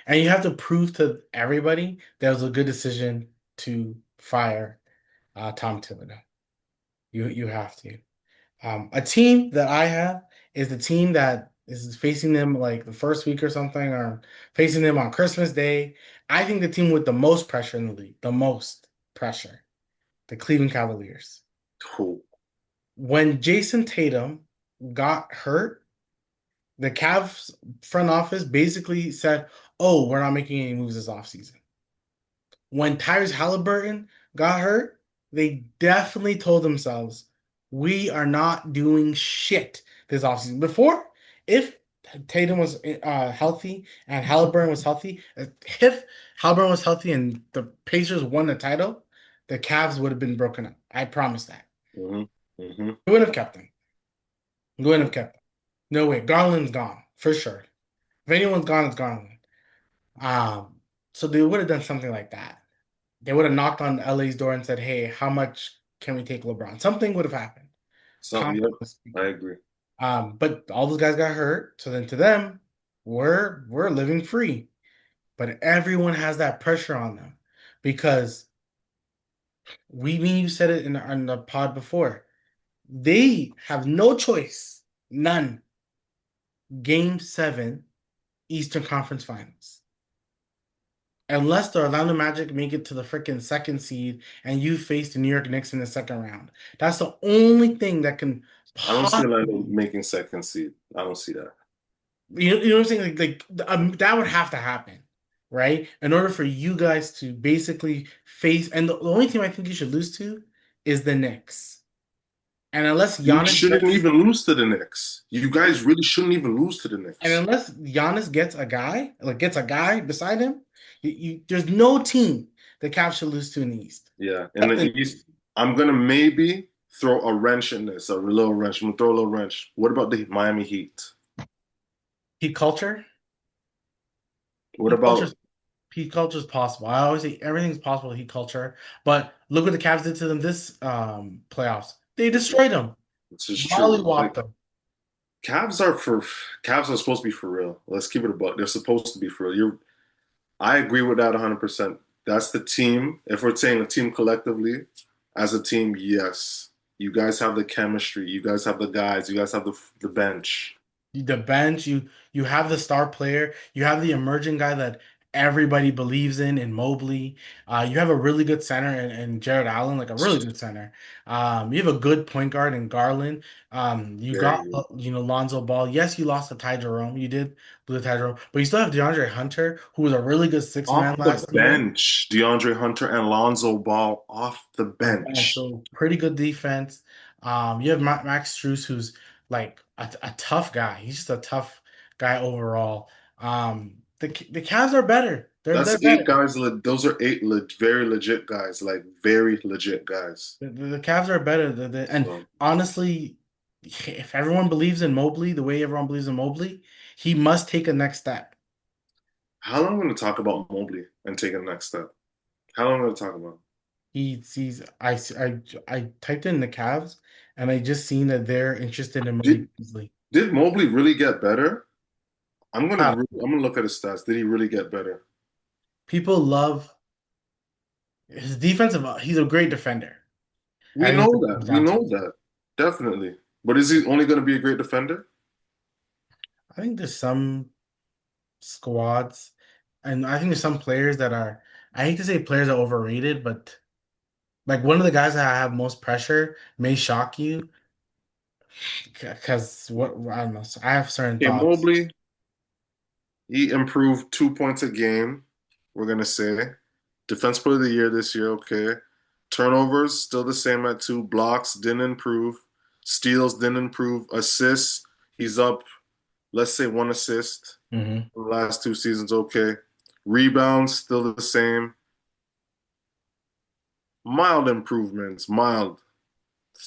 And you have to prove to everybody that it was a good decision to fire Tom Thibodeau. You have to. A team that I have is the team that is facing them like the first week or something, or facing them on Christmas Day. I think the team with the most pressure in the league, the most pressure, the Cleveland Cavaliers. Cool. When Jason Tatum got hurt, the Cavs front office basically said, "Oh, we're not making any moves this offseason." When Tyrese Halliburton got hurt, they definitely told themselves, We are not doing shit this offseason. Before, if Tatum was healthy and Halliburton was healthy, if Halliburton was healthy and the Pacers won the title, the Cavs would have been broken up. I promise that. Hmm. Hmm. We wouldn't have kept them. We wouldn't have kept them. No way. Garland's gone for sure. If anyone's gone, it's Garland. Um, so they would have done something like that. They would have knocked on LA's door and said, "Hey, how much can we take LeBron?" Something would have happened. Something, yep, Confidently I speaking. agree. But all those guys got hurt. So then to them, we're living free. But everyone has that pressure on them because you said it in the pod before. They have no choice, none. Game 7, Eastern Conference Finals. Unless the Orlando Magic make it to the freaking second seed and you face the New York Knicks in the second round. That's the only thing that can I don't see Orlando possibly, making second seed. I don't see that. you know what I'm saying? That would have to happen, right? In order for you guys to basically face, and the only team I think you should lose to is the Knicks. And unless You Giannis shouldn't gets, even lose to the Knicks. You guys really shouldn't even lose to the and Knicks. unless Giannis gets a guy, like gets a guy beside him, there's no team the Cavs should lose to in the East. Yeah. In Except the East, I'm gonna maybe throw a wrench in this, a little wrench. I'm gonna throw a little wrench. What about the Miami Heat? Heat culture. What Heat about culture Heat culture is possible. I always say everything's possible with heat culture. But look what the Cavs did to them this playoffs. They destroyed them. this is true. Mollywopped Like them. Cavs are for Cavs are supposed to be for real. Let's keep it about. They're supposed to be for real. I agree with that 100%. That's the team. If we're saying a team collectively, as a team, yes. You guys have the chemistry. You guys have the guys. You guys have the bench. The bench, you have the star player, you have the emerging guy that everybody believes in Mobley. You have a really good center in Jared Allen, like a really good center. You have a good point guard in Garland. You Very got good. Lonzo Ball. Yes, you lost to Ty Jerome. You did lose to Ty Jerome, but you still have DeAndre Hunter, who was a really good six Off man the last year. bench, DeAndre Hunter and Lonzo Ball off the On the bench. bench. So pretty good defense. You have Max Strus, who's like a tough guy. He's just a tough guy overall. The Cavs are better. They're That's eight better. guys. Those are eight very legit guys, like very legit guys. The Cavs are better. And So, honestly, if everyone believes in Mobley the way everyone believes in Mobley, he must take a next step. how long am I going to talk about Mobley and take a next step? How long am I going to talk about? He's I typed in the Cavs and I just seen that they're interested in Malik Did Beasley. did Mobley really get better? I'm gonna look at his stats. Did he really get better? People love his defensive. He's a great defender. We I think know that's what it that. comes We down to. know that. Definitely. But is he only going to be a great defender? I think there's some squads, and I think there's some players that are. I hate to say players are overrated, but like one of the guys that have most pressure may shock you because what I don't know. So I have certain Okay, thoughts. Mobley, he improved 2 points a game, we're going to say. Defense player of the year this year, okay. Turnovers, still the same at 2. Blocks, didn't improve. Steals, didn't improve. Assists, he's up, let's say 1 assist. Hmm. The last 2 seasons, okay. Rebounds, still the same. Mild improvements, mild.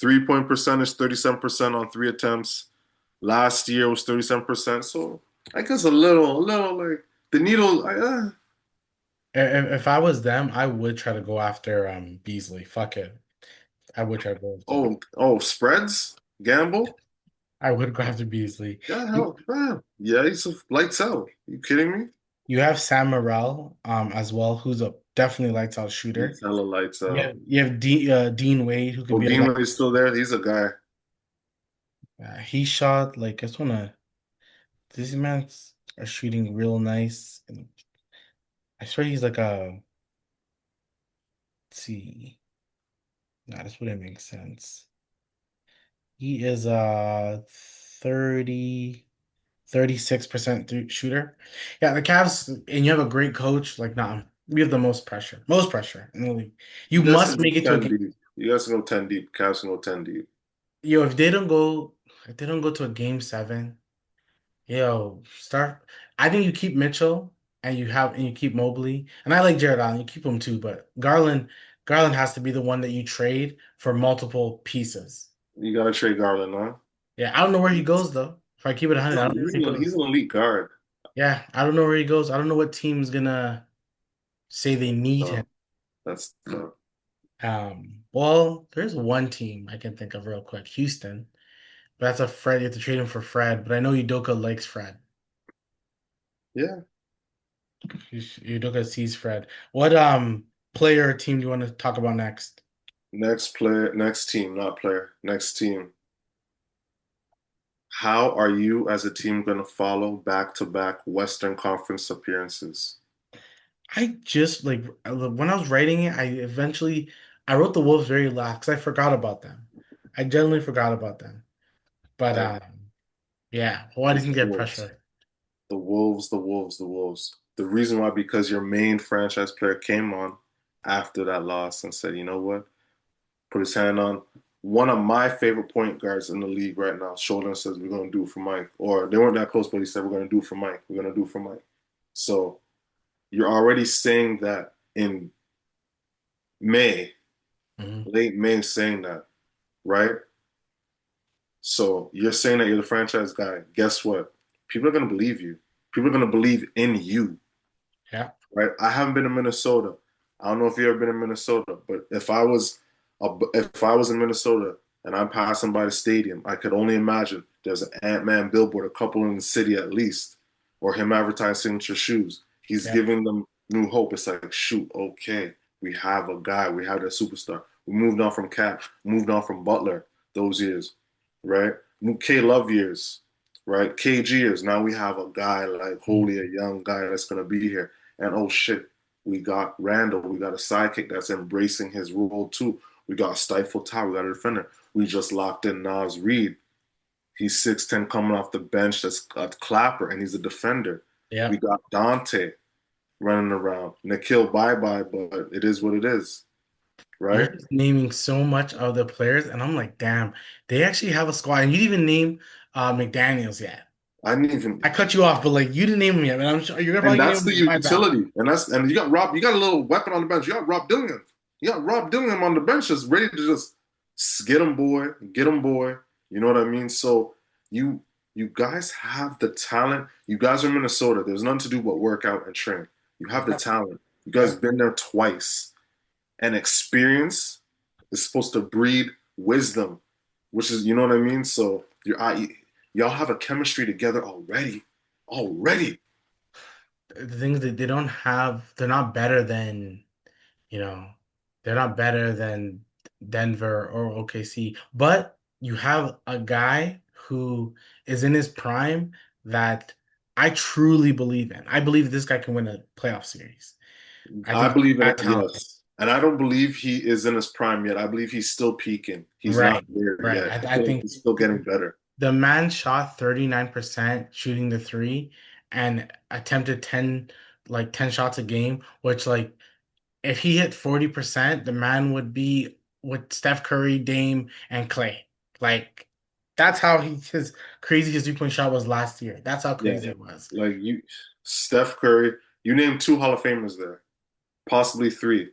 3 point percentage, 37% on 3 attempts. Last year was 37%. So I guess a little like the needle. If I was them, I would try to go after Beasley. Fuck it, I would try to go after. Oh, spreads, gamble. I would go after Beasley. Yeah, hell, man. Yeah, he's lights out. You kidding me? You have Sam Morril as well, who's a definitely lights out shooter. He's hella lights Yeah, out. you have Dean Wade, who could be a Odin light. is still there. He's a guy. He shot like I just wanna. These men are shooting real nice, and I swear he's like a. Let's see, nah, this wouldn't make sense. He is a 36% shooter. Yeah, the Cavs, and you have a great coach. Like, nah, we have the most pressure in the league. You You guys can must go make it to a 10 game. deep. You guys can go 10 deep. Cavs can go 10 deep. yo, if they don't go to a game 7, yo, start. I think you keep Mitchell and you keep Mobley, and I like Jared Allen. You keep him too, but Garland has to be the one that you trade for multiple pieces. You gotta trade Garland, huh? Yeah, I don't know where he goes though. If I keep it 100, I don't know where he He's goes. an elite guard. Yeah, I don't know where he goes. I don't know what team's gonna say they need him. So that's tough. Well, there's one team I can think of real quick, Houston. But that's a Fred. You have to trade him for Fred. But I know Udoka likes Fred. Yeah. Udoka sees Fred. What player or team do you want to talk about next? Next player, next team, not player, next team. How are you as a team going to follow back-to-back Western Conference appearances? I just like when I was writing it, I wrote the Wolves very last because I forgot about them. I generally forgot about them. But Like yeah, why do the you think they have Wolves, pressure? the Wolves, the Wolves, the Wolves. The reason why, because your main franchise player came on after that loss and said, you know what? Put his hand on one of my favorite point guards in the league right now. Shoulder and says, we're going to do it for Mike. Or they weren't that close, but he said, we're going to do it for Mike. We're going to do it for Mike. So you're already saying that in May, Mhm. late May, saying that, right? So you're saying that you're the franchise guy. Guess what? People are going to believe you. People are going to believe in you, Yeah. right? I haven't been to Minnesota. I don't know if you've ever been in Minnesota, but if I was in Minnesota and I'm passing by the stadium, I could only imagine there's an Ant-Man billboard, a couple in the city at least, or him advertising signature shoes. He's Yeah. giving them new hope. It's like, shoot, okay, we have a guy, we have that superstar. We moved on from Cap, moved on from Butler those years, right? K Love years, right? KG years. Now we have a guy like Mhm. holy, a young guy that's gonna be here. And oh shit, we got Randall. We got a sidekick that's embracing his role too. We got Stifle Tower. We got a defender. We just locked in Nas Reed. He's 6'10", coming off the bench. That's a clapper, and he's a defender. Yeah. We got Dante running around. Nikhil bye bye, but it is what it is, You're right? just naming so much of the players, and I'm like, damn, they actually have a squad. And you didn't even name McDaniels yet. I didn't even, I cut you off, but like you didn't name him yet, and I'm sure you're and probably gonna that's name the him. My bad. utility, and you got Rob. You got a little weapon on the bench. You got Rob Dillingham. You got Rob Dillingham on the bench, just ready to just get him, boy, get him, boy. You know what I mean? So you you guys have the talent. You guys are Minnesota. There's nothing to do but work out and train. You have the Yeah. talent. You guys Yeah. been there twice, and experience is supposed to breed wisdom, which is you know what I mean. So y'all have a chemistry together already, already. The things that they don't have, they're not better than, you know, they're not better than Denver or OKC, but you have a guy who is in his prime that I truly believe in. I believe this guy can win a playoff series. I I think he's believe in that it, talented. yes. And I don't believe he is in his prime yet. I believe he's still peaking. He's not Right, there right. yet. I think He's still getting better. the man shot 39% shooting the three and attempted 10 shots a game, which like if he hit 40%, the man would be with Steph Curry, Dame, and Clay. Like that's how his crazy his 3-point shot was last year. That's how Yeah. crazy it was. Like you, Steph Curry, you named two Hall of Famers there, possibly three.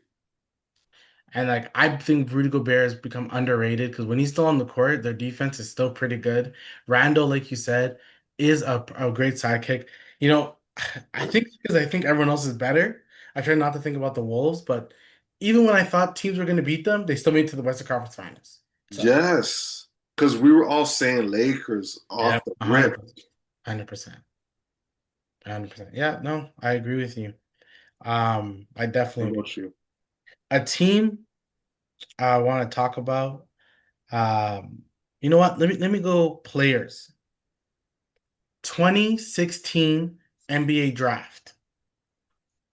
And like I think Rudy Gobert has become underrated because when he's still on the court, their defense is still pretty good. Randall, like you said, is a great sidekick. You know, I think because I think everyone else is better. I try not to think about the Wolves, but even when I thought teams were going to beat them, they still made it to the Western Conference Finals. So Yes. Because we were all saying Lakers yeah, off the rip. 100%, 100%, 100%. Yeah, no, I agree with you. I What definitely about you? a team I want to talk about. Um, you know what? Let me go players. 2016 NBA draft.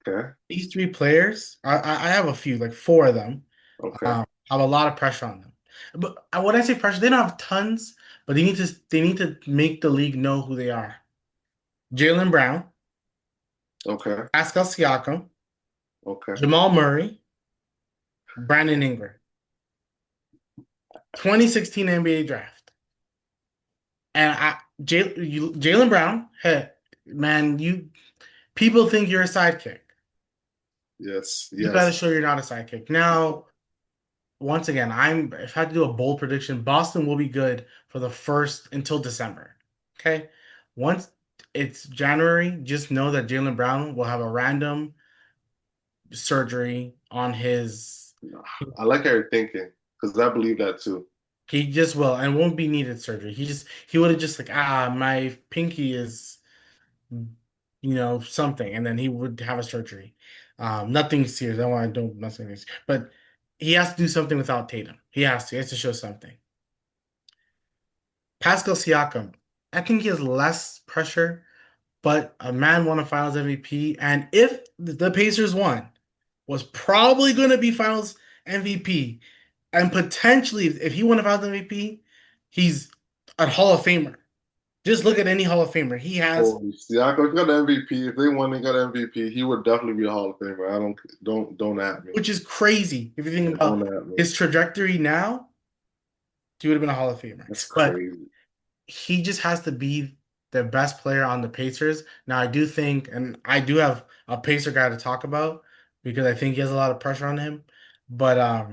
Okay. These three players, I have a few, like four of them, Okay. have a lot of pressure on them. But when I say pressure, they don't have tons, but they need to make the league know who they are. Jalen Brown, Okay. Pascal Siakam, Okay. Jamal Murray, Brandon Ingram. 2016 NBA draft. And Jalen Brown, hey, man, people think you're a sidekick. Yes, You got to yes. show you're not a sidekick. Now, once again, if I had to do a bold prediction, Boston will be good for the first until December. Okay. Once it's January, just know that Jalen Brown will have a random surgery on his. I like how you're thinking because I believe that too. He just will and won't be needed surgery. He would have just like, my pinky is, something, and then he would have a surgery. Nothing serious. I want to don't nothing serious. But he has to do something without Tatum. He has to show something. Pascal Siakam, I think he has less pressure, but a man won a Finals MVP, and if the Pacers won, was probably going to be Finals MVP, and potentially if he won a Finals MVP, he's a Hall of Famer. Just look at any Hall of Famer. He has, Oh, Siakam got the MVP. If they won, they got MVP. He would definitely be a Hall of Famer. I don't at me. which is crazy if you think about Don't at me. his trajectory now. He would have been a Hall of Famer, That's but crazy. he just has to be the best player on the Pacers. Now, I do think, and I do have a Pacer guy to talk about because I think he has a lot of pressure on him. But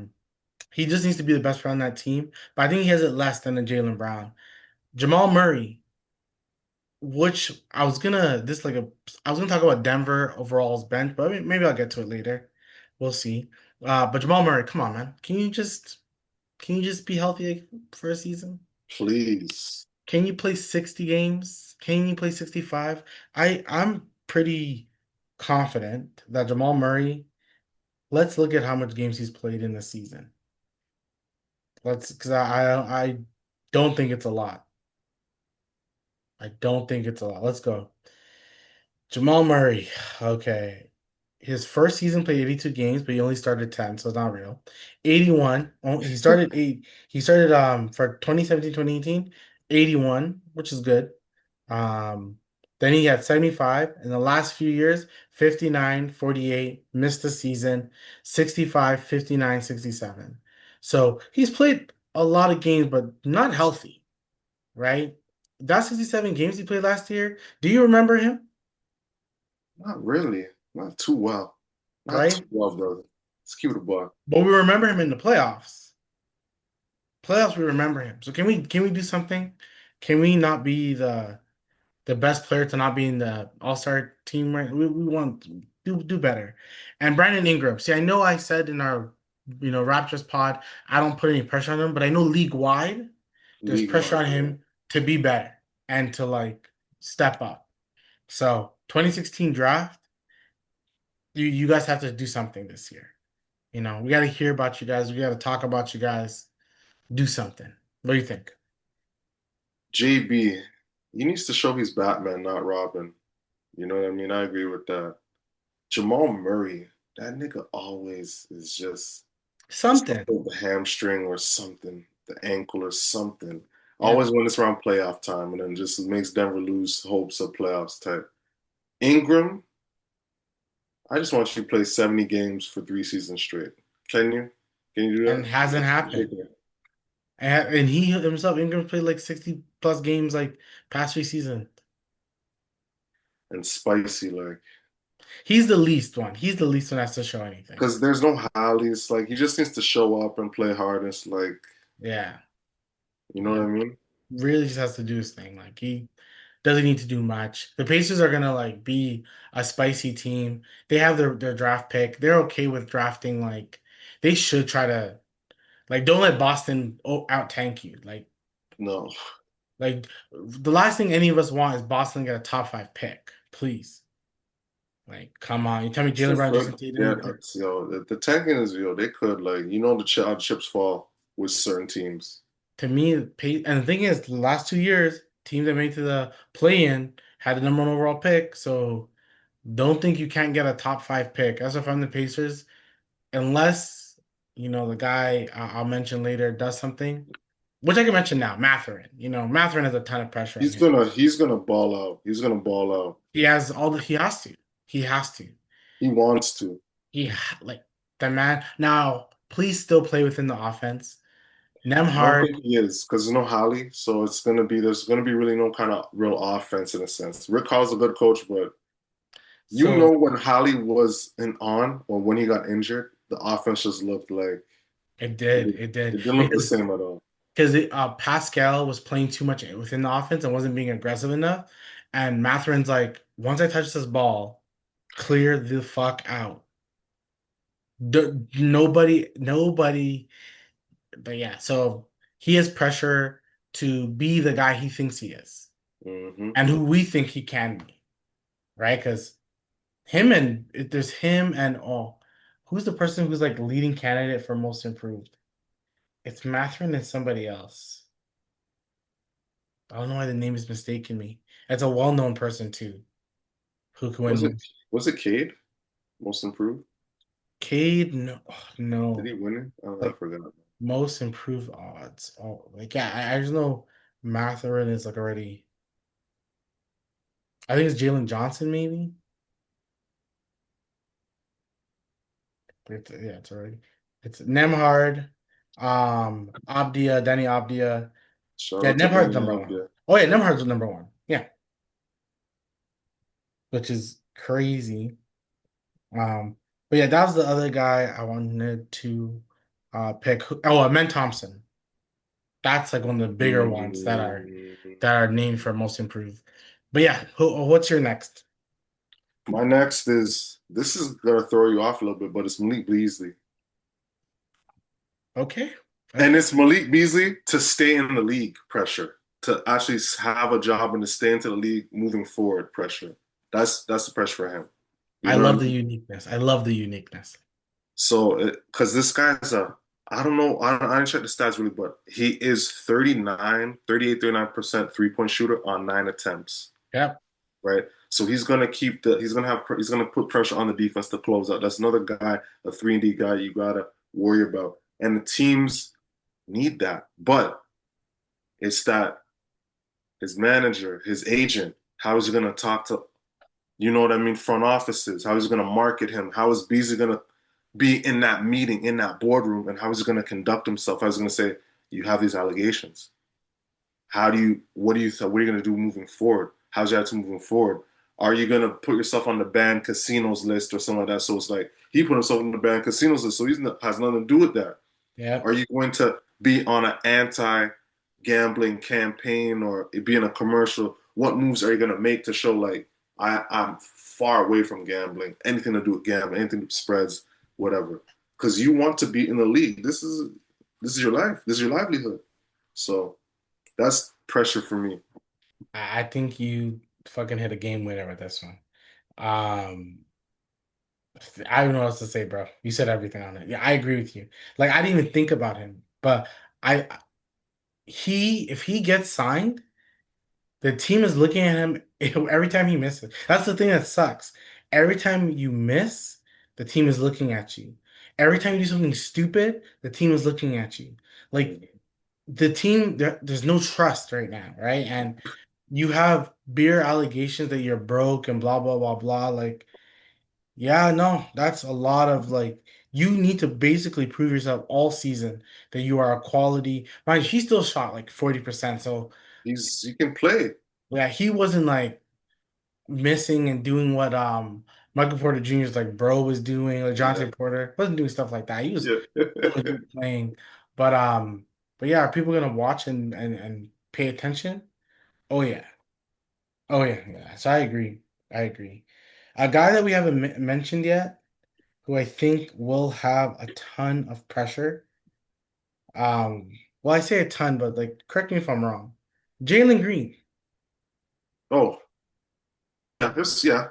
he just needs to be the best player on that team. But I think he has it less than a Jalen Brown. Jamal Murray, which I was gonna talk about Denver overall's bench, but maybe I'll get to it later. We'll see. But Jamal Murray, come on, man, can you just be healthy for a season? Please. Can you play 60 games? Can you play 65? I'm pretty confident that Jamal Murray, let's look at how much games he's played in the season. Because I don't think it's a lot. I don't think it's a lot. Let's go. Jamal Murray. Okay. His first season played 82 games, but he only started 10, so it's not real. 81. Oh, he started for 2017, 2018, 81, which is good. Um, then he had 75 in the last few years, 59, 48, missed the season, 65, 59, 67. So he's played a lot of games, but not healthy, right? That 67 games he played last year, do you remember him? Not really. Not too well. Not too Right? well, brother. Let's keep it a buck. But we remember him in the playoffs. Playoffs, we remember him. So can we do something? Can we not be the best player to not be in the All-Star team, right? We want to do better. And Brandon Ingram. See, I know I said in our Raptors pod, I don't put any pressure on him, but I know league wide, there's League pressure wide, on yeah. him to be better and to like step up. So 2016 draft, you guys have to do something this year. We got to hear about you guys. We got to talk about you guys. Do something. What do you think? JB, he needs to show he's Batman, not Robin. You know what I mean? I agree with that. Jamal Murray, that nigga always is just Something. something with the hamstring or something, the ankle or something. Yeah. Always when it's around playoff time, and then just makes Denver lose hopes of playoffs type. Ingram, I just want you to play 70 games for 3 seasons straight. Can you? Can you do And that? hasn't That's happened. ridiculous. And he himself, Ingram played like 60 plus games like past 3 seasons. And spicy, like, He's the least one. He's the least one that has to show anything. because there's no Hollies. Like, he just needs to show up and play hard. It's like, Yeah. you know what Yeah. I mean? Really just has to do his thing. Like he doesn't need to do much. The Pacers are gonna like be a spicy team. They have their draft pick. They're okay with drafting like they should try to like don't let Boston out tank you. No. Like the last thing any of us want is Boston to get a top five pick. Please. Like, come on. You tell me It's Jalen the Brown, Jason first, yeah, Tatum. that's, yo, the tanking is, yo, they could, like, you know, how the chips fall with certain teams. To me, and the thing is, the last 2 years, teams that made to the play-in had the number one overall pick. So don't think you can't get a top five pick. As if I'm the Pacers, unless the guy I'll mention later does something, which I can mention now, Matherin. Matherin has a ton of pressure on him. He's gonna ball out. He's gonna ball out. He has to. He has to. He wants to. Like the man. Now, please still play within the offense. I don't Nemhard. think he is because there's no Holly, so there's gonna be really no kind of real offense in a sense. Rick Hall's a good coach, but you So know when Holly was in on or when he got injured, the offense just looked like it it, did, it it did didn't look the same at all. because Pascal was playing too much within the offense and wasn't being aggressive enough. And Matherin's like, once I touch this ball, clear the fuck out. Nobody. But yeah, so he has pressure to be the guy he thinks he is Hmm. and who we think he can be, right? Because there's him and who's the person who's like leading candidate for most improved? It's Matherin and somebody else. I don't know why the name is mistaking me. It's a well-known person too, who can Was win. it was it Cade most improved? Cade, no, Did no, he win it? Oh, I like forgot. most improved odds. Oh, like yeah, I just know Matherin is like already. I think it's Jalen Johnson, maybe. Yeah, it's already. It's Nemhard, Abdia, Danny Abdia. Shout Yeah, out to Nemhard's Danny number one. Avdia. Oh yeah, Nemhard's number one. Yeah, which is crazy. But yeah, that was the other guy I wanted to pick. Men Thompson. That's like one of the bigger ones Mm, that are named for most improved. But yeah, what's your next? my next is this is gonna throw you off a little bit, but it's Malik Beasley. Okay, And okay. it's Malik Beasley to stay in the league pressure, to actually have a job and to stay into the league moving forward pressure. That's the pressure for him. You I know what I love the mean? uniqueness. I love the uniqueness. So, because this guy's I don't know, I didn't check the stats really, but he is 39% three-point shooter on 9 attempts, Yep. right? So he's gonna put pressure on the defense to close out. That's another guy, a 3-and-D guy you gotta worry about. And the teams need that. But it's that his manager, his agent, how is he going to talk to, you know what I mean, front offices? How is he going to market him? How is Beasley going to be in that meeting, in that boardroom, and how is he going to conduct himself? How is he going to say, you have these allegations? What are you going to do moving forward? How's your attitude moving forward? Are you going to put yourself on the banned casinos list or something like that? So it's like he put himself on the banned casinos list, so has nothing to do with that. Yep. Are you going to be on an anti-gambling campaign or be in a commercial? What moves are you going to make to show like I'm far away from gambling, anything to do with gambling, anything with spreads, whatever? Because you want to be in the league. This is your life. This is your livelihood. So that's pressure for me. I think you fucking hit a game winner with this one. Um, I don't know what else to say, bro. You said everything on it. Yeah, I agree with you. Like I didn't even think about him, but I if he gets signed, the team is looking at him every time he misses. That's the thing that sucks. Every time you miss, the team is looking at you. Every time you do something stupid, the team is looking at you. Like the team, there's no trust right now, right? And you have beer allegations that you're broke and blah blah blah blah. Like, yeah, no, that's a lot of like you need to basically prove yourself all season that you are a quality. Mind you, he still shot like 40%. So He can play. yeah, he wasn't like missing and doing what Michael Porter Jr.'s like bro was doing, like Yeah. Jonte Porter wasn't doing stuff like that. He was Yeah. diligently playing. But yeah, are people gonna watch and pay attention? Oh yeah. Oh yeah, yeah. So I agree. I agree. A guy that we haven't mentioned yet, who I think will have a ton of pressure. Um, well, I say a ton, but like, correct me if I'm wrong. Jalen Green. Oh, yeah.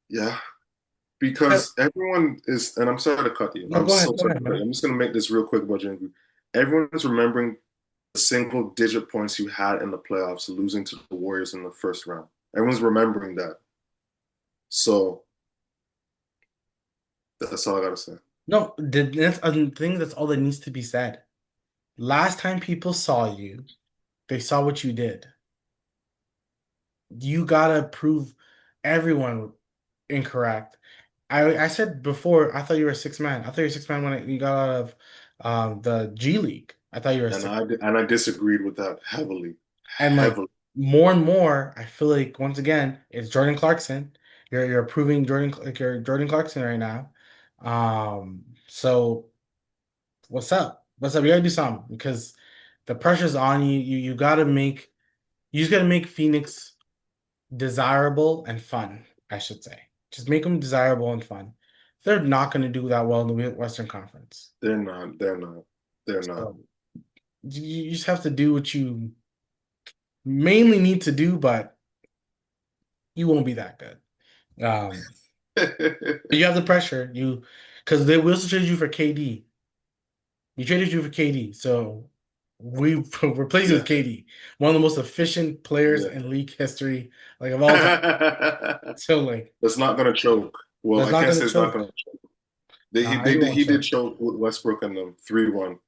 Yeah. Uh, Because everyone is, and I'm sorry to cut you. No, I'm so go sorry ahead, to cut you. man. I'm just going to make this real quick about Jalen Green. Everyone's remembering the single digit points you had in the playoffs, losing to the Warriors in the first round. Everyone's remembering that. So that's all I got to say. No, that's a thing. That's all that needs to be said. Last time people saw you, they saw what you did. You gotta prove everyone incorrect. I said before, I thought you were a six man. I thought you were a six man when you got out of the G League. I thought you were And sick. I disagreed with that heavily, And like heavily. more and more, I feel like once again, it's Jordan Clarkson. You're approving Jordan like you're Jordan Clarkson right now. So what's up? What's up? You gotta do something because the pressure's on you. You gotta make you just gotta make Phoenix desirable and fun, I should say. Just make them desirable and fun. They're not gonna do that well in the Western Conference. They're not. They're not. They're not. So you just have to do what you mainly need to do, but you won't be that good. You have the pressure. You because they will also trade you for KD. You traded you for KD, so we replaced you with Yeah, KD, one of the most efficient players yeah. in league history, like of all time. So like It's not gonna choke. Well, that's I not can't gonna say it's not choke. gonna choke. They, he He they, won't he did choke. choke with Westbrook and them 3-1.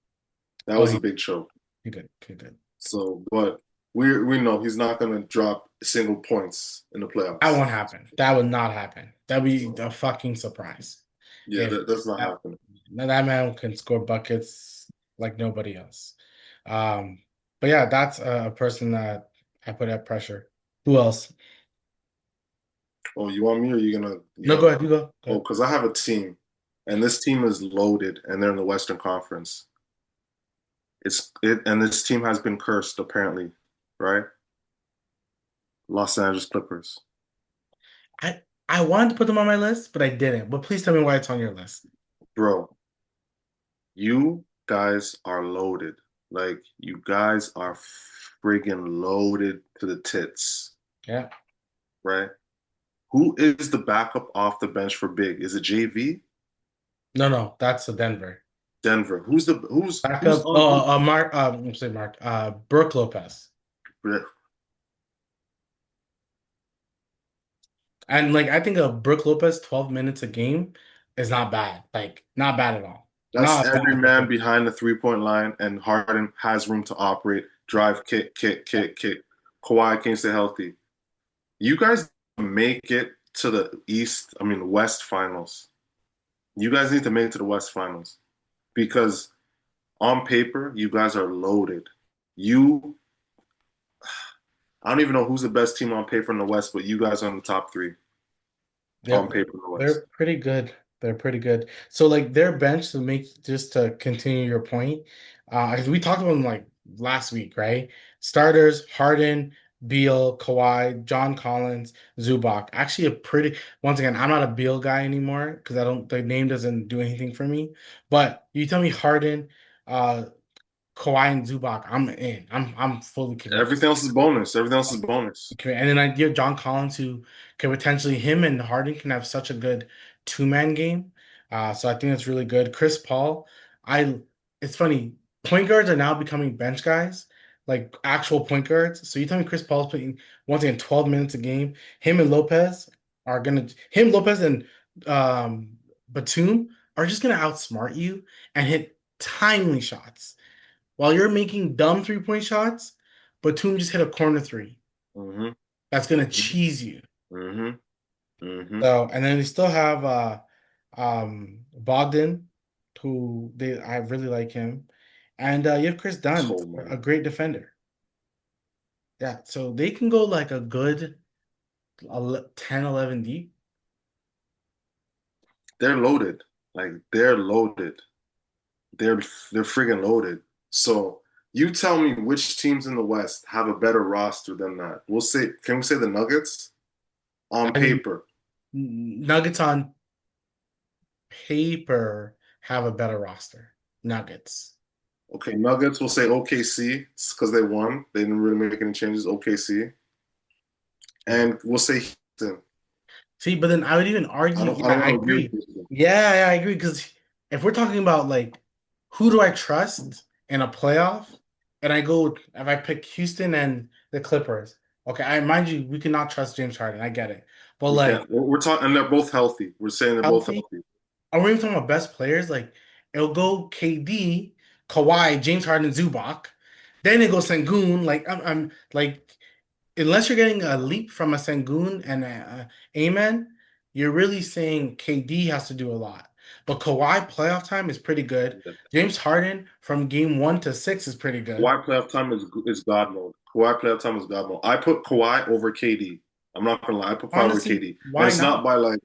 That Oh, was a big choke. he did. He did. So, but we know he's not gonna drop single points in the That playoffs. won't happen. That would not happen. That'd be So a fucking surprise. yeah, If that's not that, happening. that man can score buckets like nobody else. Um, but yeah, that's a person that I put at pressure. Who else? Oh, you want me or you No, go have ahead. You go. Go oh, ahead. because I have a team, and this team is loaded, and they're in the Western Conference. And this team has been cursed apparently, right? Los Angeles Clippers. I wanted to put them on my list, but I didn't. But please tell me why it's on your list. Bro, you guys are loaded. Like you guys are friggin' loaded to the tits, Yeah. right? Who is the backup off the bench for big? Is it JV? No, no, that's the Denver. Denver. Who's Backup. on Mark. I'm sorry, Mark. Brooke Lopez. And like I think a Brooke Lopez 12 minutes a game is not bad. Like not bad at all. That's Not every bad man for behind the 3-point line, and Harden has room to operate, drive, kick, kick, kick, kick. Kawhi can't stay healthy. You guys make it to the West Finals. You guys need to make it to the West Finals because on paper, you guys are loaded. You, I don't even know who's the best team on paper in the West, but you guys are in the top three on They're paper in the West. they're pretty good. They're pretty good. So like their bench to make just to continue your point, 'cause we talked about them like last week, right? Starters: Harden, Beal, Kawhi, John Collins, Zubac. Actually, a pretty once again, I'm not a Beal guy anymore because I don't the name doesn't do anything for me. But you tell me Harden, uh, Kawhi and Zubac, I'm in. I'm fully committed. Everything else is bonus. Everything else is bonus. Okay, and then I give John Collins, who can potentially him and Harden can have such a good two-man game. So I think that's really good. Chris Paul, I it's funny, point guards are now becoming bench guys, like actual point guards. So you tell me Chris Paul's playing once again 12 minutes a game. Him, Lopez, and Batum are just gonna outsmart you and hit timely shots. While you're making dumb three-point shots, Batum just hit a corner three hmm that's gonna cheese you. hmm hmm So, and then we still have Bogdan, who they I really like him, and you have Chris Dunn, Oh a man, great defender. Yeah, so they can go like a good 10, 11 deep. they're loaded. Like they're loaded. They're friggin' loaded. So you tell me which teams in the West have a better roster than that. Can we say the Nuggets on I mean, paper? Nuggets on paper have a better roster. Nuggets. Okay, Nuggets. We'll say OKC because they won. They didn't really make any changes. OKC, Yeah. and we'll say Houston. See, but then I would even argue, I yeah, don't I want to agree with agree. Houston. Yeah, I agree. Because if we're talking about like who do I trust in a playoff, and I go if I pick Houston and the Clippers, okay, I mind you, we cannot trust James Harden. I get it. But We like can't. We're talking, and they're both healthy. We're saying they're both healthy, healthy. are we even talking about best players? Like it'll go KD, Kawhi, James Harden, Zubac. Then it goes Sengun. Like I'm like unless you're getting a leap from a Sengun and a Amen, you're really saying KD has to do a lot. But Kawhi playoff time is pretty good. Yeah. James Harden from game 1 to 6 is pretty good. Kawhi playoff time is God mode. Kawhi playoff time is God mode. I put Kawhi over KD. I'm not gonna lie, I put Kawhi over Honestly, KD, and why not?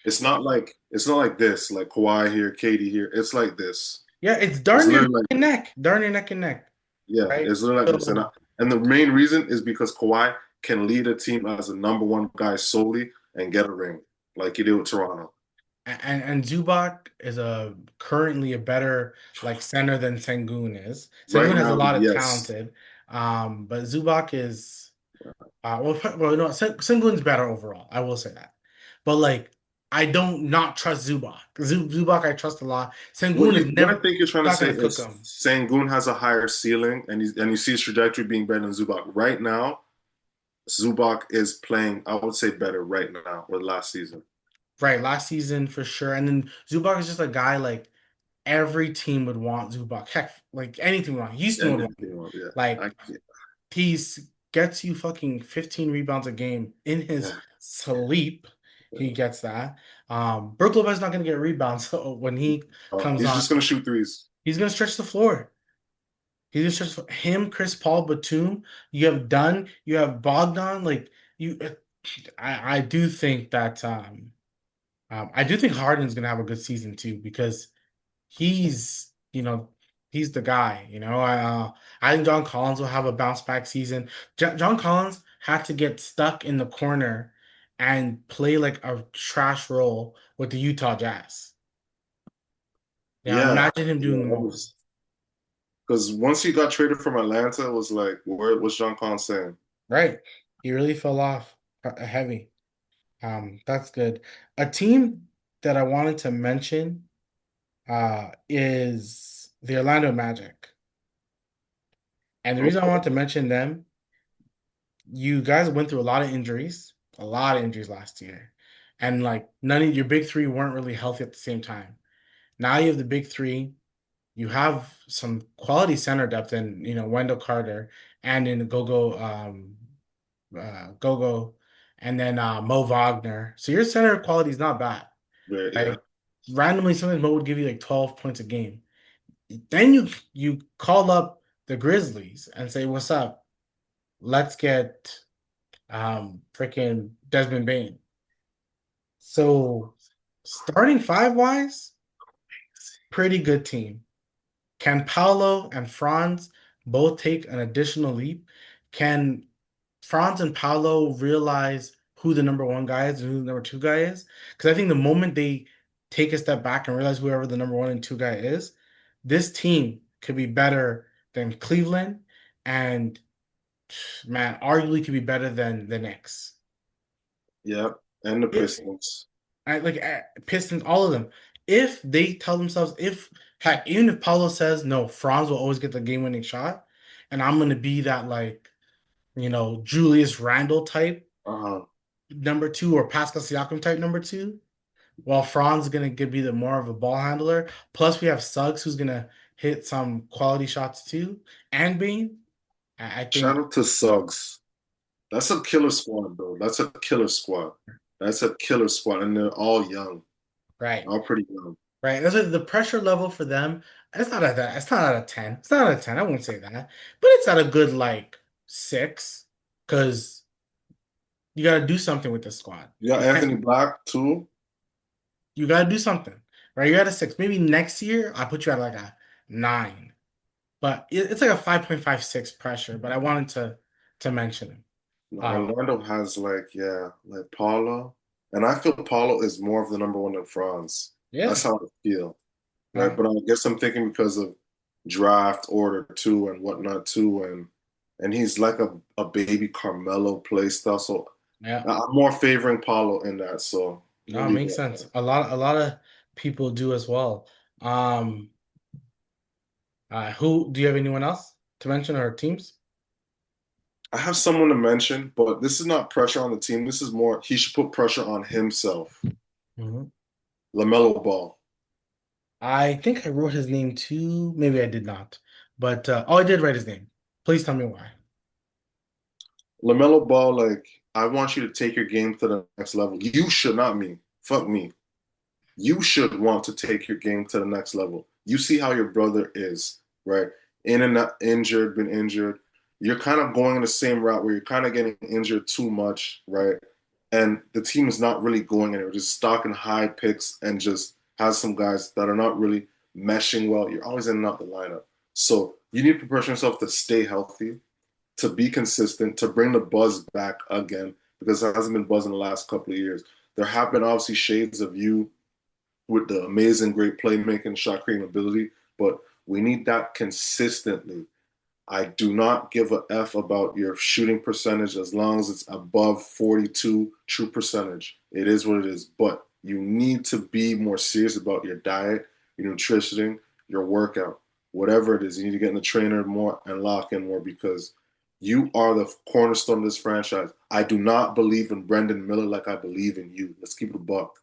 it's not like this, like Kawhi here, KD here. It's like this. Yeah, it's It's darn near neck literally like and neck, darn near neck and neck, yeah, right? it's literally like this. So, And the main reason is because Kawhi can lead a team as a number one guy solely and get a ring, like he did with Toronto. and Zubac is a currently a better like center than Sengun is. Right Sengun has a now, lot of yes. talented, but Zubac is well, no, Sengun's better overall. I will say that, but like I don't not trust Zubac. Zubac I trust a lot. Sengun is What I never think you're trying to not say gonna cook is him. Sangoon has a higher ceiling, and you see his trajectory being better than Zubac. Right now, Zubac is playing, I would say, better right now or last season. Right, last season for sure. And then Zubac is just a guy like every team would want Zubac. Heck, like any team would want. Houston would And want. yeah, Like he's gets you fucking 15 rebounds a game in his yeah, sleep. He yeah. gets that. Brook Lopez not gonna get rebounds, so when he comes He's on, just gonna shoot threes. he's gonna stretch the floor. He's gonna stretch him, Chris Paul, Batum. You have Dunn, you have Bogdan. Like you, I do think that I do think Harden's gonna have a good season too because he's he's the guy. I think John Collins will have a bounce back season. John Collins had to get stuck in the corner and play like a trash role with the Utah Jazz. Yeah, Yeah, imagine him yeah, doing that more. was because once he got traded from Atlanta, it was like, where was John Collins saying? Right, he really fell off heavy. That's good. A team that I wanted to mention is the Orlando Magic. And the reason I want to Okay. mention them, you guys went through a lot of injuries last year. And like none of your big three weren't really healthy at the same time. Now you have the big three. You have some quality center depth in, Wendell Carter and in Gogo, and then Mo Wagner. So your center quality is not bad. Yeah, yeah, Like randomly, sometimes Mo would give you like 12 points a game. Then you call up the Grizzlies and say, "What's up? Let's get freaking Desmond Bain." So starting five wise, pretty good team. Can Paolo and Franz both take an additional leap? Can Franz and Paolo realize who the number one guy is and who the number two guy is? Because I think the moment they take a step back and realize whoever the number one and two guy is, this team could be better than Cleveland and man, arguably could be better than the Knicks. yeah. And the If Pistons. Pistons, all of them. If they tell themselves, if heck, even if Paulo says no, Franz will always get the game-winning shot, and I'm gonna be that like Julius Randle type Uh-huh. number two or Pascal Siakam type number two, while Franz is gonna be the more of a ball handler. Plus, we have Suggs who's gonna hit some quality shots too, and Bain. I Shout think out to Suggs. That's a killer squad, bro. That's a killer squad. That's a killer squad, and they're all young, right. all pretty young. Right. That's like the pressure level for them. It's not at that. It's not at a 10. It's not at a 10. I won't say that. But it's at a good like 6 because you got to do something with the squad. You got You Anthony can't, Black too. you got to do something. Right? You're at a 6. Maybe next year I put you at like a 9. But it's like a 5.56 pressure, but I wanted to mention it. No, Um, Orlando has like yeah, like Paulo, and I feel Paulo is more of the number one than Franz. yeah. That's how I feel, right? Um, But I guess I'm thinking because of draft order too and whatnot too, and he's like a baby Carmelo play style. So yeah. I'm more favoring Paulo in that. So we'll No, it leave makes it at sense. that. A lot of people do as well. Um, who do you have anyone else to mention or teams? I have someone to mention, but this is not pressure on the team. This is more he should put pressure on himself. Mhm. LaMelo Ball. I think I wrote his name too. Maybe I did not. But oh, I did write his name. Please tell me why. LaMelo Ball, like, I want you to take your game to the next level. You should not me. Fuck me. you should want to take your game to the next level. You see how your brother is, right? In and out, injured, been injured. You're kind of going in the same route where you're kind of getting injured too much, right? And the team is not really going anywhere, just stocking high picks and just has some guys that are not really meshing well. You're always in and out the lineup. So you need to prepare yourself to stay healthy, to be consistent, to bring the buzz back again, because it hasn't been buzzing the last couple of years. There have been obviously shades of you with the amazing, great playmaking, shot creating ability, but we need that consistently. I do not give a F about your shooting percentage as long as it's above 42 true percentage. It is what it is. But you need to be more serious about your diet, your nutrition, your workout, whatever it is. You need to get in the trainer more and lock in more because you are the cornerstone of this franchise. I do not believe in Brendan Miller like I believe in you. Let's keep it a buck.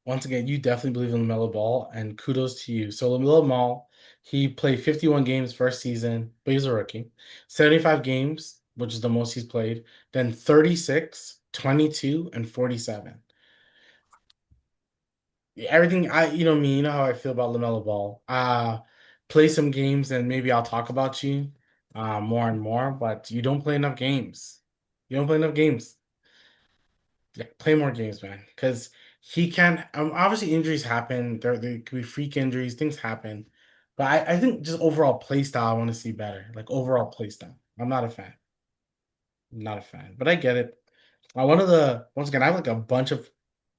Once again, you definitely believe in LaMelo Ball, and kudos to you. So LaMelo Ball, he played 51 games first season, but he's a rookie. 75 games, which is the most he's played, then 36, 22, and 47. Everything you know me, you know how I feel about LaMelo Ball. Play some games and maybe I'll talk about you more and more, but you don't play enough games. You don't play enough games. Yeah, play more games, man. Because he can. Obviously, injuries happen. There could be freak injuries. Things happen. But I think just overall play style, I want to see better. Like overall play style. I'm not a fan. I'm not a fan. But I get it. One of the once again, I have like a bunch of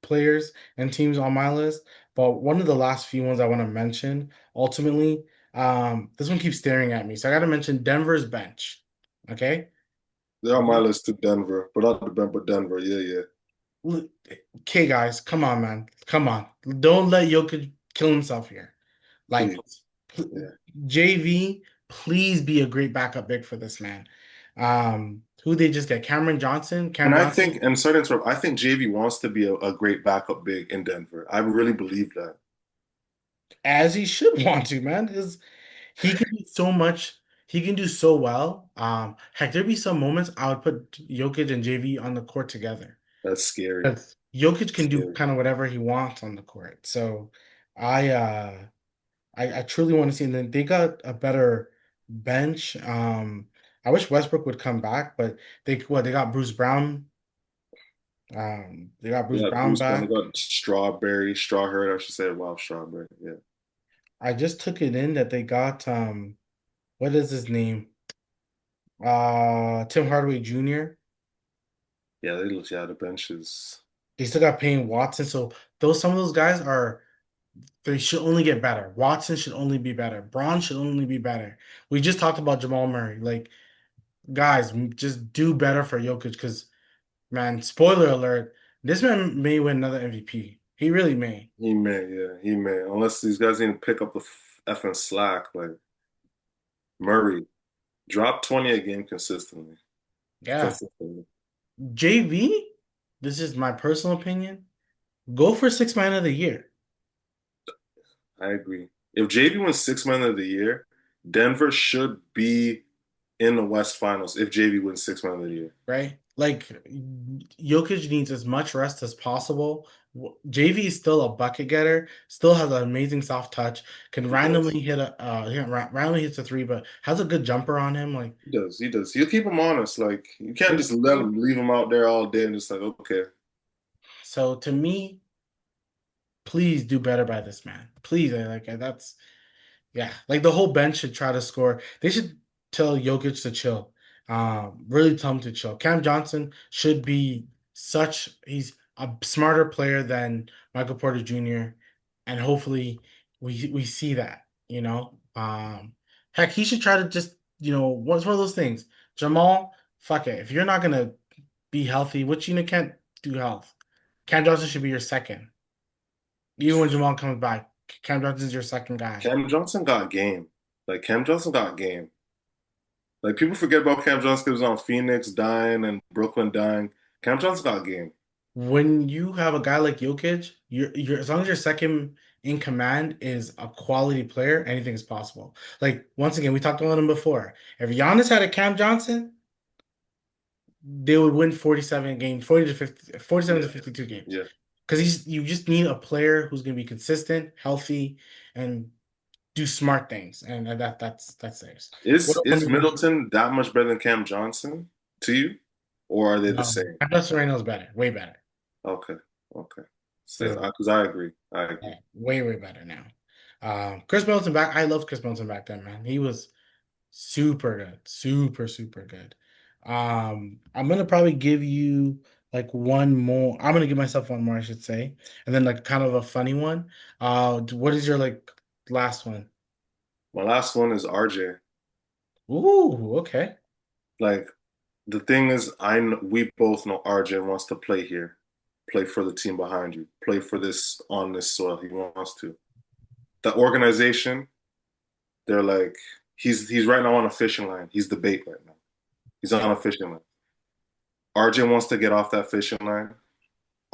players and teams on my list. But one of the last few ones I want to mention, ultimately, this one keeps staring at me. So I got to mention Denver's bench. Okay. They're on my list to Denver, but not the Denver, but Denver. Yeah, yeah. Okay, guys, come on, man. Come on. Don't let Jokic kill himself here. Like, Please. Yeah. JV, please be a great backup big for this man. Who they just get? Cameron Johnson? Cam And I Johnson? think, and sorry to interrupt, I think JV wants to be a great backup big in Denver. I really believe that. As he should want to, man. Because he can do so much. He can do so well. Heck, there'd be some moments I would put Jokic and JV on the court together. That's scary. Because Jokic can do Scary. kind of whatever he wants on the court. So I I truly want to see. And then they got a better bench. I wish Westbrook would come back, but they got Bruce Brown. They got Bruce Yeah, Brown Bruce Brown. They back. got Strawberry, Strawhurt, I should say. Wow, Strawberry. Yeah. I just took it in that they got what is his name? Tim Hardaway Jr. Yeah, they look, yeah, the bench is, They still got Payne Watson. So those some of those guys are they should only get better. Watson should only be better. Braun should only be better. We just talked about Jamal Murray. Like guys, just do better for Jokic because man, spoiler alert, this man may win another MVP. He really may. he may, yeah, he may. Unless these guys need to pick up the effing slack, like Murray. Drop 20 a game consistently. Yeah. Consistently. JV, this is my personal opinion. Go for six man of the year, I agree. If JV wins six man of the year, Denver should be in the West Finals if JV wins six man of the year. right? Like Jokic needs as much rest as possible. JV is still a bucket getter, still has an amazing soft touch, can He does. randomly hit randomly hits a three, but has a good jumper on him. Like He does. He does. He'll keep him honest. Like you can't he'll just let him leave him out there all day and just like, okay. so to me, please do better by this man. Please, that's yeah, like the whole bench should try to score. They should tell Jokic to chill. Really tell him to chill. Cam Johnson should be he's a smarter player than Michael Porter Jr. And hopefully we see that, you know. Heck, he should try to just, what's one of those things. Jamal, fuck it. If you're not gonna be healthy, which can't do health, Cam Johnson should be your second. Even when Jamal comes back, Cam Johnson's your second guy. Cam Johnson got game. Like Cam Johnson got game. Like people forget about Cam Johnson because he was on Phoenix dying and Brooklyn dying. Cam Johnson got game. When you have a guy like Jokic, you're as long as your second in command is a quality player, anything is possible. Like once again, we talked about him before. If Giannis had a Cam Johnson, they would win 47 games, 40 to 50, 47 to Yeah, 52 games. yeah. because you just need a player who's going to be consistent, healthy, and do smart things, and that's theirs. What one Is of you? Middleton that much better than Cam Johnson to you, or are they the No, same? Alex Moreno's better, way better. Okay, okay. He's So, because I agree, I agree. way better now. Chris Middleton back. I loved Chris Middleton back then, man. He was super good, super good. I'm gonna probably give you like one more. I'm gonna give myself one more, I should say, and then like kind of a funny one. What is your like last one? My last one is RJ. Ooh, okay. Like the thing is, we both know RJ wants to play here, play for the team behind you, play for this on this soil. He wants to. The organization, they're like he's right now on a fishing line. He's the bait right now. He's on Yeah. a fishing line. RJ wants to get off that fishing line.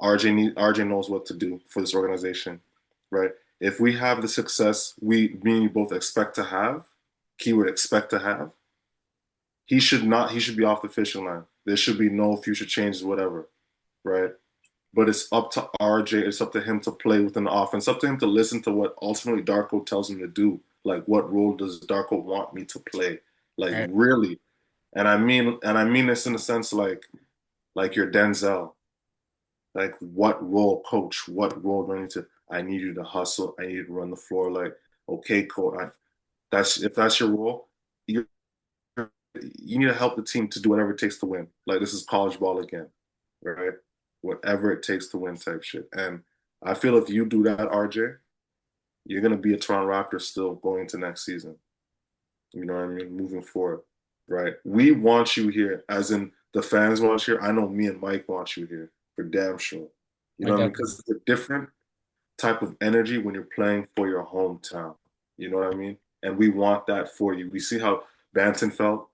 RJ knows what to do for this organization, right? If we have the success me and you both expect to have, keyword expect to have, he should not. He should be off the fishing line. There should be no future changes, whatever, right? But it's up to RJ. It's up to him to play within the offense. It's up to him to listen to what ultimately Darko tells him to do. Like, what role does Darko want me to play? Like, I, really? And I mean this in the sense like you're Denzel. Like, what role, coach? What role do I need to? I need you to hustle. I need you to run the floor. Like, okay, coach. That's if that's your role. You you need to help the team to do whatever it takes to win. Like this is college ball again, right? Whatever it takes to win type shit. And I feel if you do that, RJ, you're gonna be a Toronto Raptor still going into next season. You know what I mean? Moving forward, right? We want you here, as in the fans want you here. I know me and Mike want you here for damn sure. You I know what I mean? definitely. Because it's a different type of energy when you're playing for your hometown. You know what I mean? And we want that for you. We see how Banton felt.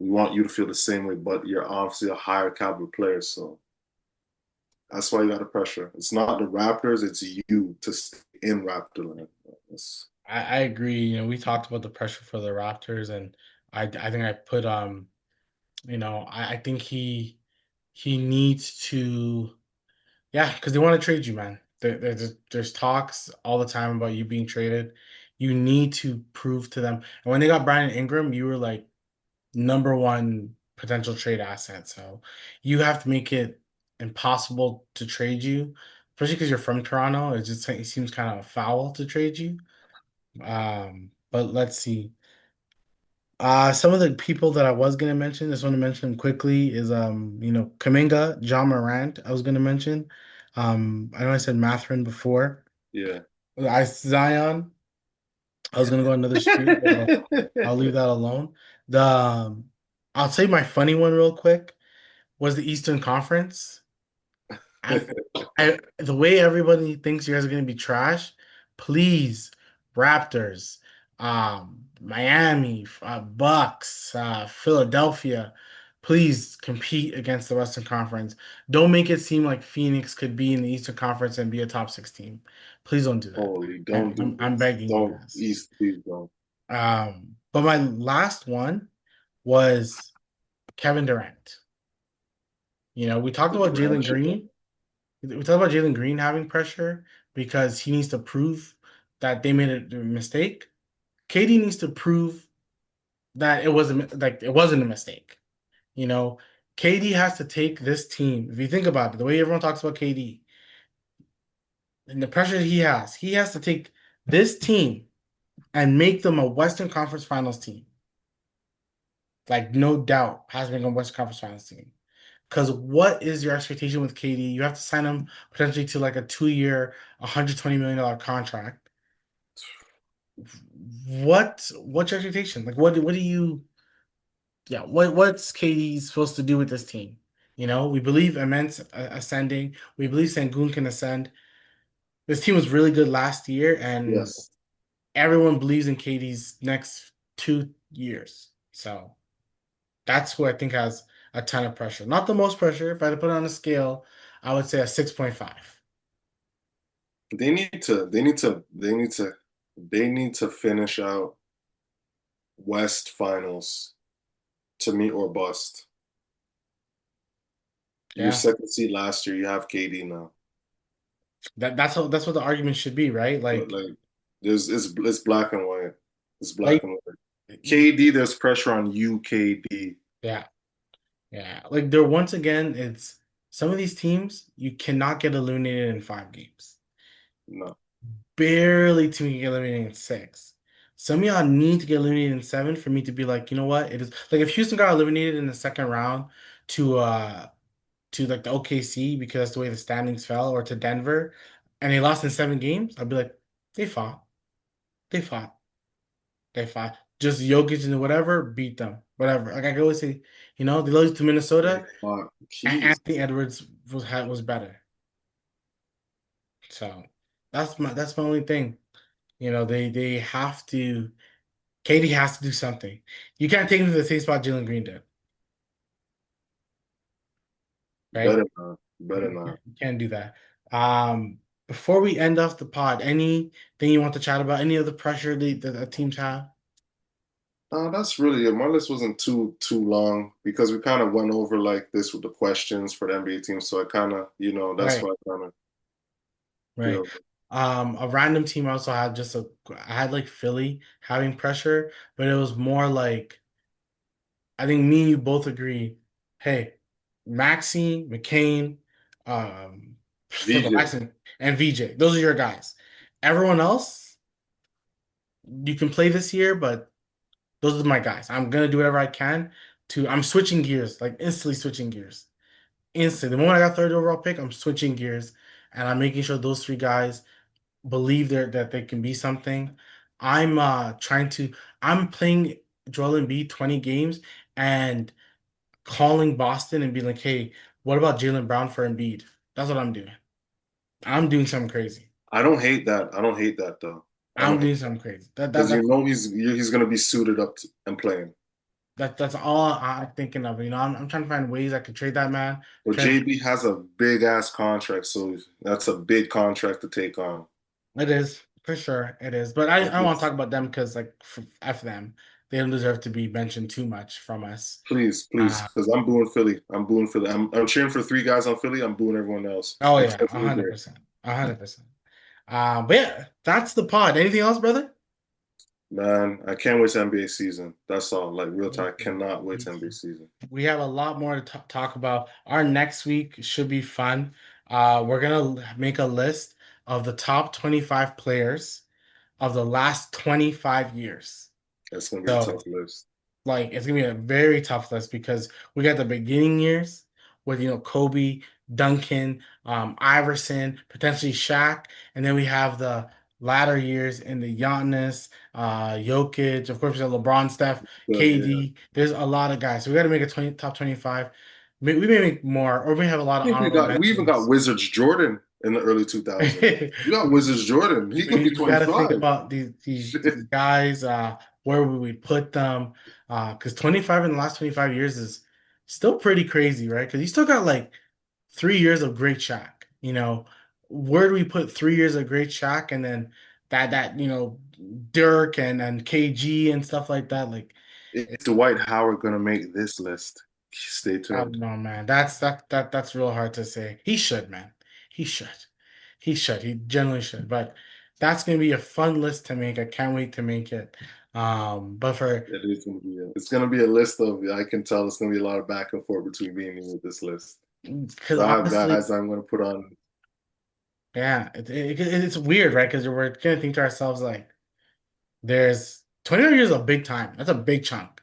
We want you to feel the same way, but you're obviously a higher caliber player, so that's why you got the pressure. It's not the Raptors, it's you to stay in Raptorland. It's, I agree. You know, we talked about the pressure for the Raptors, and I think I put I think he needs to, yeah, because they want to trade you, man. There's talks all the time about you being traded. You need to prove to them. And when they got Brandon Ingram, you were like number one potential trade asset. So you have to make it impossible to trade you, especially because you're from Toronto. It seems kind of foul to trade you. But let's see. Some of the people that I was gonna mention, just want to mention quickly is Kaminga, John Morant. I was gonna mention. I know I said Matherin before. yeah. I Zion. I was gonna go another street, but I'll leave that alone. The I'll say my funny one real quick was the Eastern Conference. I, the way everybody thinks you guys are gonna be trash, please, Raptors, Miami, Bucks, Philadelphia, please compete against the Western Conference. Don't make it seem like Phoenix could be in the Eastern Conference and be a top six team. Please don't do that. Holy, And don't do I'm this. begging you Don't, guys. East, please don't. But my last one was Kevin Durant. You know, we talked The about Durant Jalen shit. Green. We talked about Jalen Green having pressure because he needs to prove that they made a mistake. KD needs to prove that it wasn't a mistake. You know, KD has to take this team. If you think about it, the way everyone talks about KD and the pressure he has to take this team and make them a Western Conference Finals team. Like no doubt has been a Western Conference Finals team. Because what is your expectation with KD? You have to sign him potentially to like a 2 year, $120 million contract. What's your expectation? Like what do you yeah, what's KD supposed to do with this team? You know, we believe Immense ascending. We believe Sengun can ascend. This team was really good last year, and Yes. everyone believes in KD's next 2 years. So that's who I think has a ton of pressure. Not the most pressure. If I had to put it on a scale, I would say a 6.5. They need to finish out West Finals to meet or bust. Your Yeah. second seed last year, you have KD now. That's what the argument should be, right? But Like like, it's black and white. It's like black and white. KD, there's pressure on you, KD. yeah, yeah. Like they're once again, it's some of these teams you cannot get eliminated in 5 games. No, Barely to get eliminated in 6. Some of y'all need to get eliminated in 7 for me to be like, you know what? It is like if Houston got eliminated in the second round to like the OKC because that's the way the standings fell, or to Denver, and they lost in 7 games, I'd be like, they fought, they fought, they fought. Just Jokic and whatever beat them, whatever. Like I can always say, they lost to they Minnesota. fought. And Jeez. Anthony Edwards was better. So that's my only thing. They have to. Katie has to do something. You can't take him to the same spot Jalen Green did, right? Better not. Better not. You can't do that. Before we end off the pod, anything you want to chat about? Any of the pressure the teams have? That's really it. My list wasn't too long because we kind of went over like this with the questions for the NBA team. So I kind of, that's Right, why I kind of right. feel. A random team also had I had like Philly having pressure, but it was more like I think me and you both agree. Hey, Maxi, McCain, for the VJ. last and VJ. Those are your guys. Everyone else, you can play this year, but those are my guys. I'm gonna do whatever I can to. I'm switching gears, like instantly switching gears. Instantly. The moment I got third overall pick, I'm switching gears, and I'm making sure those 3 guys believe that they can be something. I'm trying to. I'm playing Joel Embiid 20 games and calling Boston and being like, "Hey, what about Jalen Brown for Embiid?" That's what I'm doing. I'm doing something crazy. I don't hate that. I don't hate that though. I I'm don't hate doing something crazy. That that because that's he's gonna be suited up and playing. that's all I'm thinking of. I'm trying to find ways I could trade that man. But Trying to, JB has a big ass contract, so that's a big contract to take on. it is for sure. It is, but I Like don't want to it's talk about them because like f them, they don't deserve to be mentioned too much from us. please, Uh, because I'm booing Philly. I'm booing Philly. I'm cheering for 3 guys on Philly. I'm booing everyone else oh yeah, except a for hundred Gobert. percent, 100%. But yeah, that's the pod. Anything else, brother? Man, I can't wait to NBA season. That's all. Like real time, I cannot wait to NBA season. We have a lot more to talk about. Our next week should be fun. We're gonna make a list of the top 25 players of the last 25 years. It's gonna be a So tough list. like it's gonna be a very tough list because we got the beginning years with Kobe, Duncan, Iverson, potentially Shaq, and then we have the latter years in the Giannis, Jokic, of course we have LeBron, Steph, But yeah, KD. There's a lot of guys, so we got to make a top 25. We may make more, or we have a lot of I think honorable we even got mentions. Wizards Jordan in the early 2000s. We got we Wizards Jordan. He could be we got to think 25. about these guys, where would we put them? Because 25 in the last 25 years is still pretty crazy, right? Because you still got like 3 years of great Shaq. Where do we put 3 years of great Shaq, and then Dirk and KG and stuff like that? Like, Is Dwight Howard gonna make this list? Stay I tuned. don't know, man. That's real hard to say. He should, man. He should. He should. He generally should. But that's gonna be a fun list to make. I can't wait to make it. But for It's gonna be a list of, I can tell it's gonna be a lot of back and forth between me and you with this list. because So I have honestly, guys I'm gonna put on. yeah, it's weird, right? Because we're gonna think to ourselves like, there's 25 years is a big time. That's a big chunk,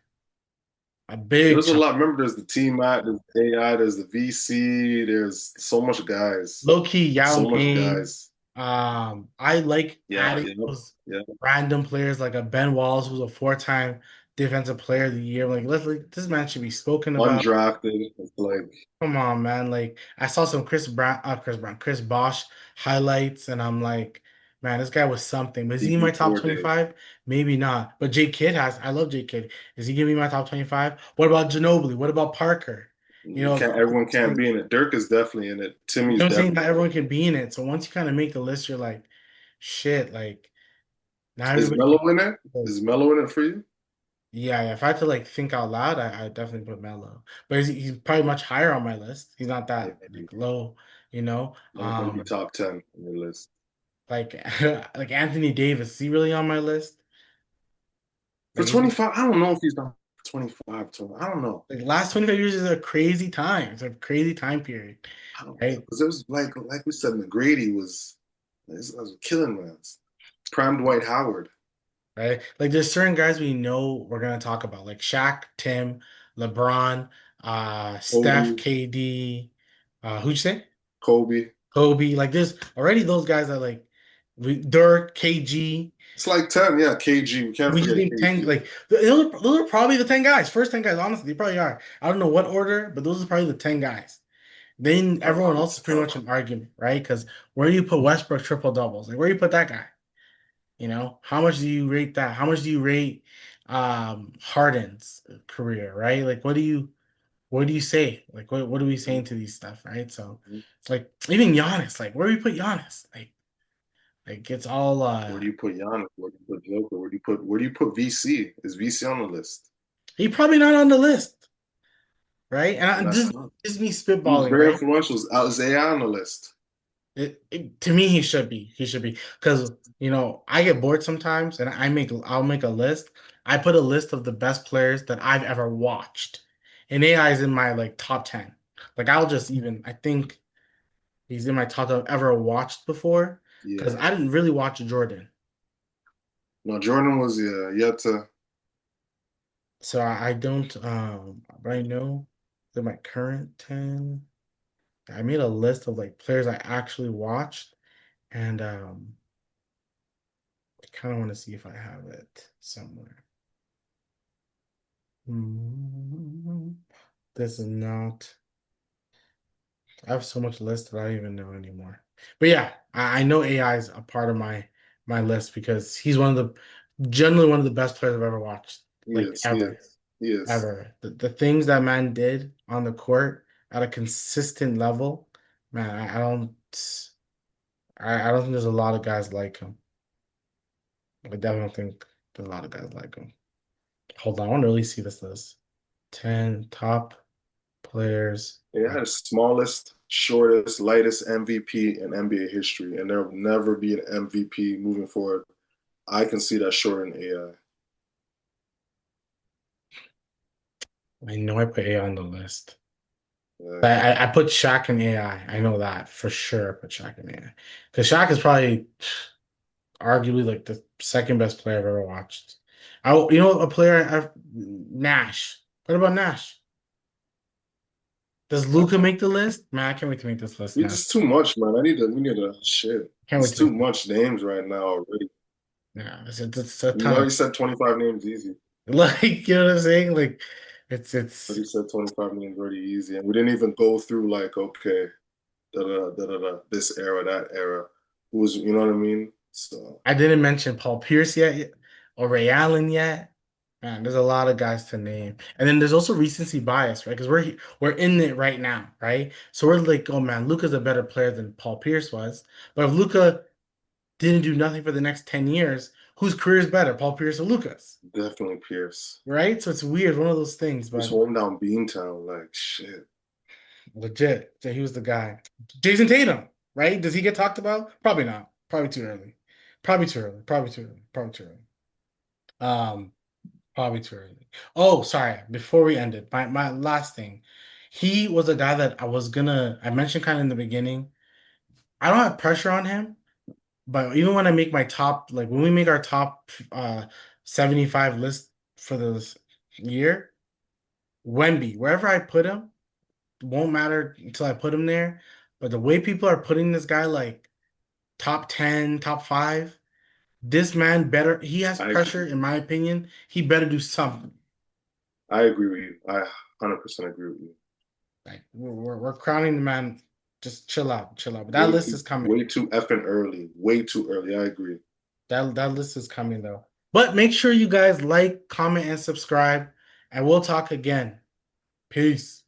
a big There's a chunk. lot. Remember, there's the T Mac, there's AI, there's the VC, there's so much guys. Low key, Yao So much Ming. guys. I like Yeah, adding yeah, those yeah. random players like a Ben Wallace, who's a 4-time defensive player of the year. Like, this man should be spoken about. Undrafted. It's like Come on, man. Like, I saw some Chris Bosh highlights, and I'm like, man, this guy was something. But is he in my top CB4 day. 25? Maybe not. But J Kidd I love J Kidd. Is he gonna be my top 25? What about Ginobili? What about Parker? You can't. Everyone can't be in it. Dirk is definitely in it. You know Timmy's what I'm saying? Not definitely in everyone it. can be in it. So once you kind of make the list, you're like, shit, like not Is everybody Melo in it? can. Is Melo in it for you? Yeah, if I had to like think out loud, I definitely put Melo. But he's probably much higher on my list. He's not Yeah, that like low. You know, Not going to be top 10 on your list. like like Anthony Davis. Is he really on my list? For Like, is he 25, I don't know if he's not 25. I don't know. like last 25 years is a crazy time. It's a crazy time period, I don't know. right? Because it was like we said, McGrady was killing man's. Prime Dwight Howard. Right? Like there's certain guys we know we're gonna talk about, like Shaq, Tim, LeBron, Steph, Kobe. KD, who'd you say? Kobe. Kobe. Like there's already those guys that like Dirk, KG. It's like 10. Yeah, KG. We can't We just forget named 10, KG. like those are probably the 10 guys. First 10 guys, honestly, they probably are. I don't know what order, but those are probably the 10 guys. Then everyone else is pretty much an argument, right? Because where do you put Westbrook triple doubles? Like where do you put that guy? You know, how much do you rate that? How much do you rate Harden's career, right? Like what do you say? Like what are we saying to these stuff, right? So it's like even Giannis, like where do we put Giannis? Like it's all Where do you put Giannis? Where do you put Joker? Where do you put VC? Is VC on the list? he probably not on the list, right? And And this that's not. is me He was spitballing, very right? influential. Is AI on the list? To me, he should be. He should be because I get bored sometimes, and I'll make a list. I put a list of the best players that I've ever watched, and AI is in my like top 10. Like I'll just even I think he's in my top that I've ever watched before because Yeah. I didn't really watch Jordan, No, Jordan was, yeah, yet to. so I don't. But I know that my current 10. I made a list of like players I actually watched, and I kind of want to see if I have it somewhere. This is not. I have so much list that I don't even know anymore. But yeah, I know AI is a part of my list because he's generally one of the best players I've ever watched, He like is. He ever, is. He is. ever. The things that man did on the court at a consistent level, man, I don't think there's a lot of guys like him. I definitely don't think there's a lot of guys like him. Hold on, I want to really see this list. 10 top players. He had the smallest, shortest, lightest MVP in NBA history, and there will never be an MVP moving forward. I can see that short in AI. I know I put AI on the list. Yeah. But I put Shaq in AI. I know that for sure. I put Shaq in AI. Because Shaq is probably arguably like the second best player I've ever watched. A player Nash. What about Nash? Does Luca make the list? Man, I can't wait to make this list It's now. just too much, man. We need to shit. Can't wait It's to too make this. much names right now already. Yeah, it's a You ton already of said 25 names easy. like you know what I'm saying? Like it's Already said 25 names already easy. And we didn't even go through like, okay, da da da da da, this era, that era. Who was, you know what I mean? So I didn't mention Paul Pierce yet or Ray Allen yet. Man, there's a lot of guys to name. And then there's also recency bias, right? Because we're in it right now, right? So we're like, oh man, Luca's a better player than Paul Pierce was. But if Luca didn't do nothing for the next 10 years, whose career is better, Paul Pierce or Luca's? definitely Pierce. Right? So it's weird, one of those things, Just but hold down Beantown, like shit. legit. So he was the guy. Jason Tatum, right? Does he get talked about? Probably not. Probably too early. Probably too early. Probably too early. Probably too early. Um, Probably too early. Oh, sorry. Before we end it, my last thing. He was a guy that I mentioned kind of in the beginning. I don't have pressure on him, but even when I make my top, like when we make our top 75 list for this year, Wemby, wherever I put him, won't matter until I put him there. But the way people are putting this guy like top 10, top five, this man better, he has I pressure, in my opinion. He better do something. I agree with you. I 100% agree with you. Like we're crowning the man. Just chill out, chill out. But that list is coming. Way too effing early. Way too early. I agree. That list is coming though. But make sure you guys like, comment, and subscribe, and we'll talk again. Peace.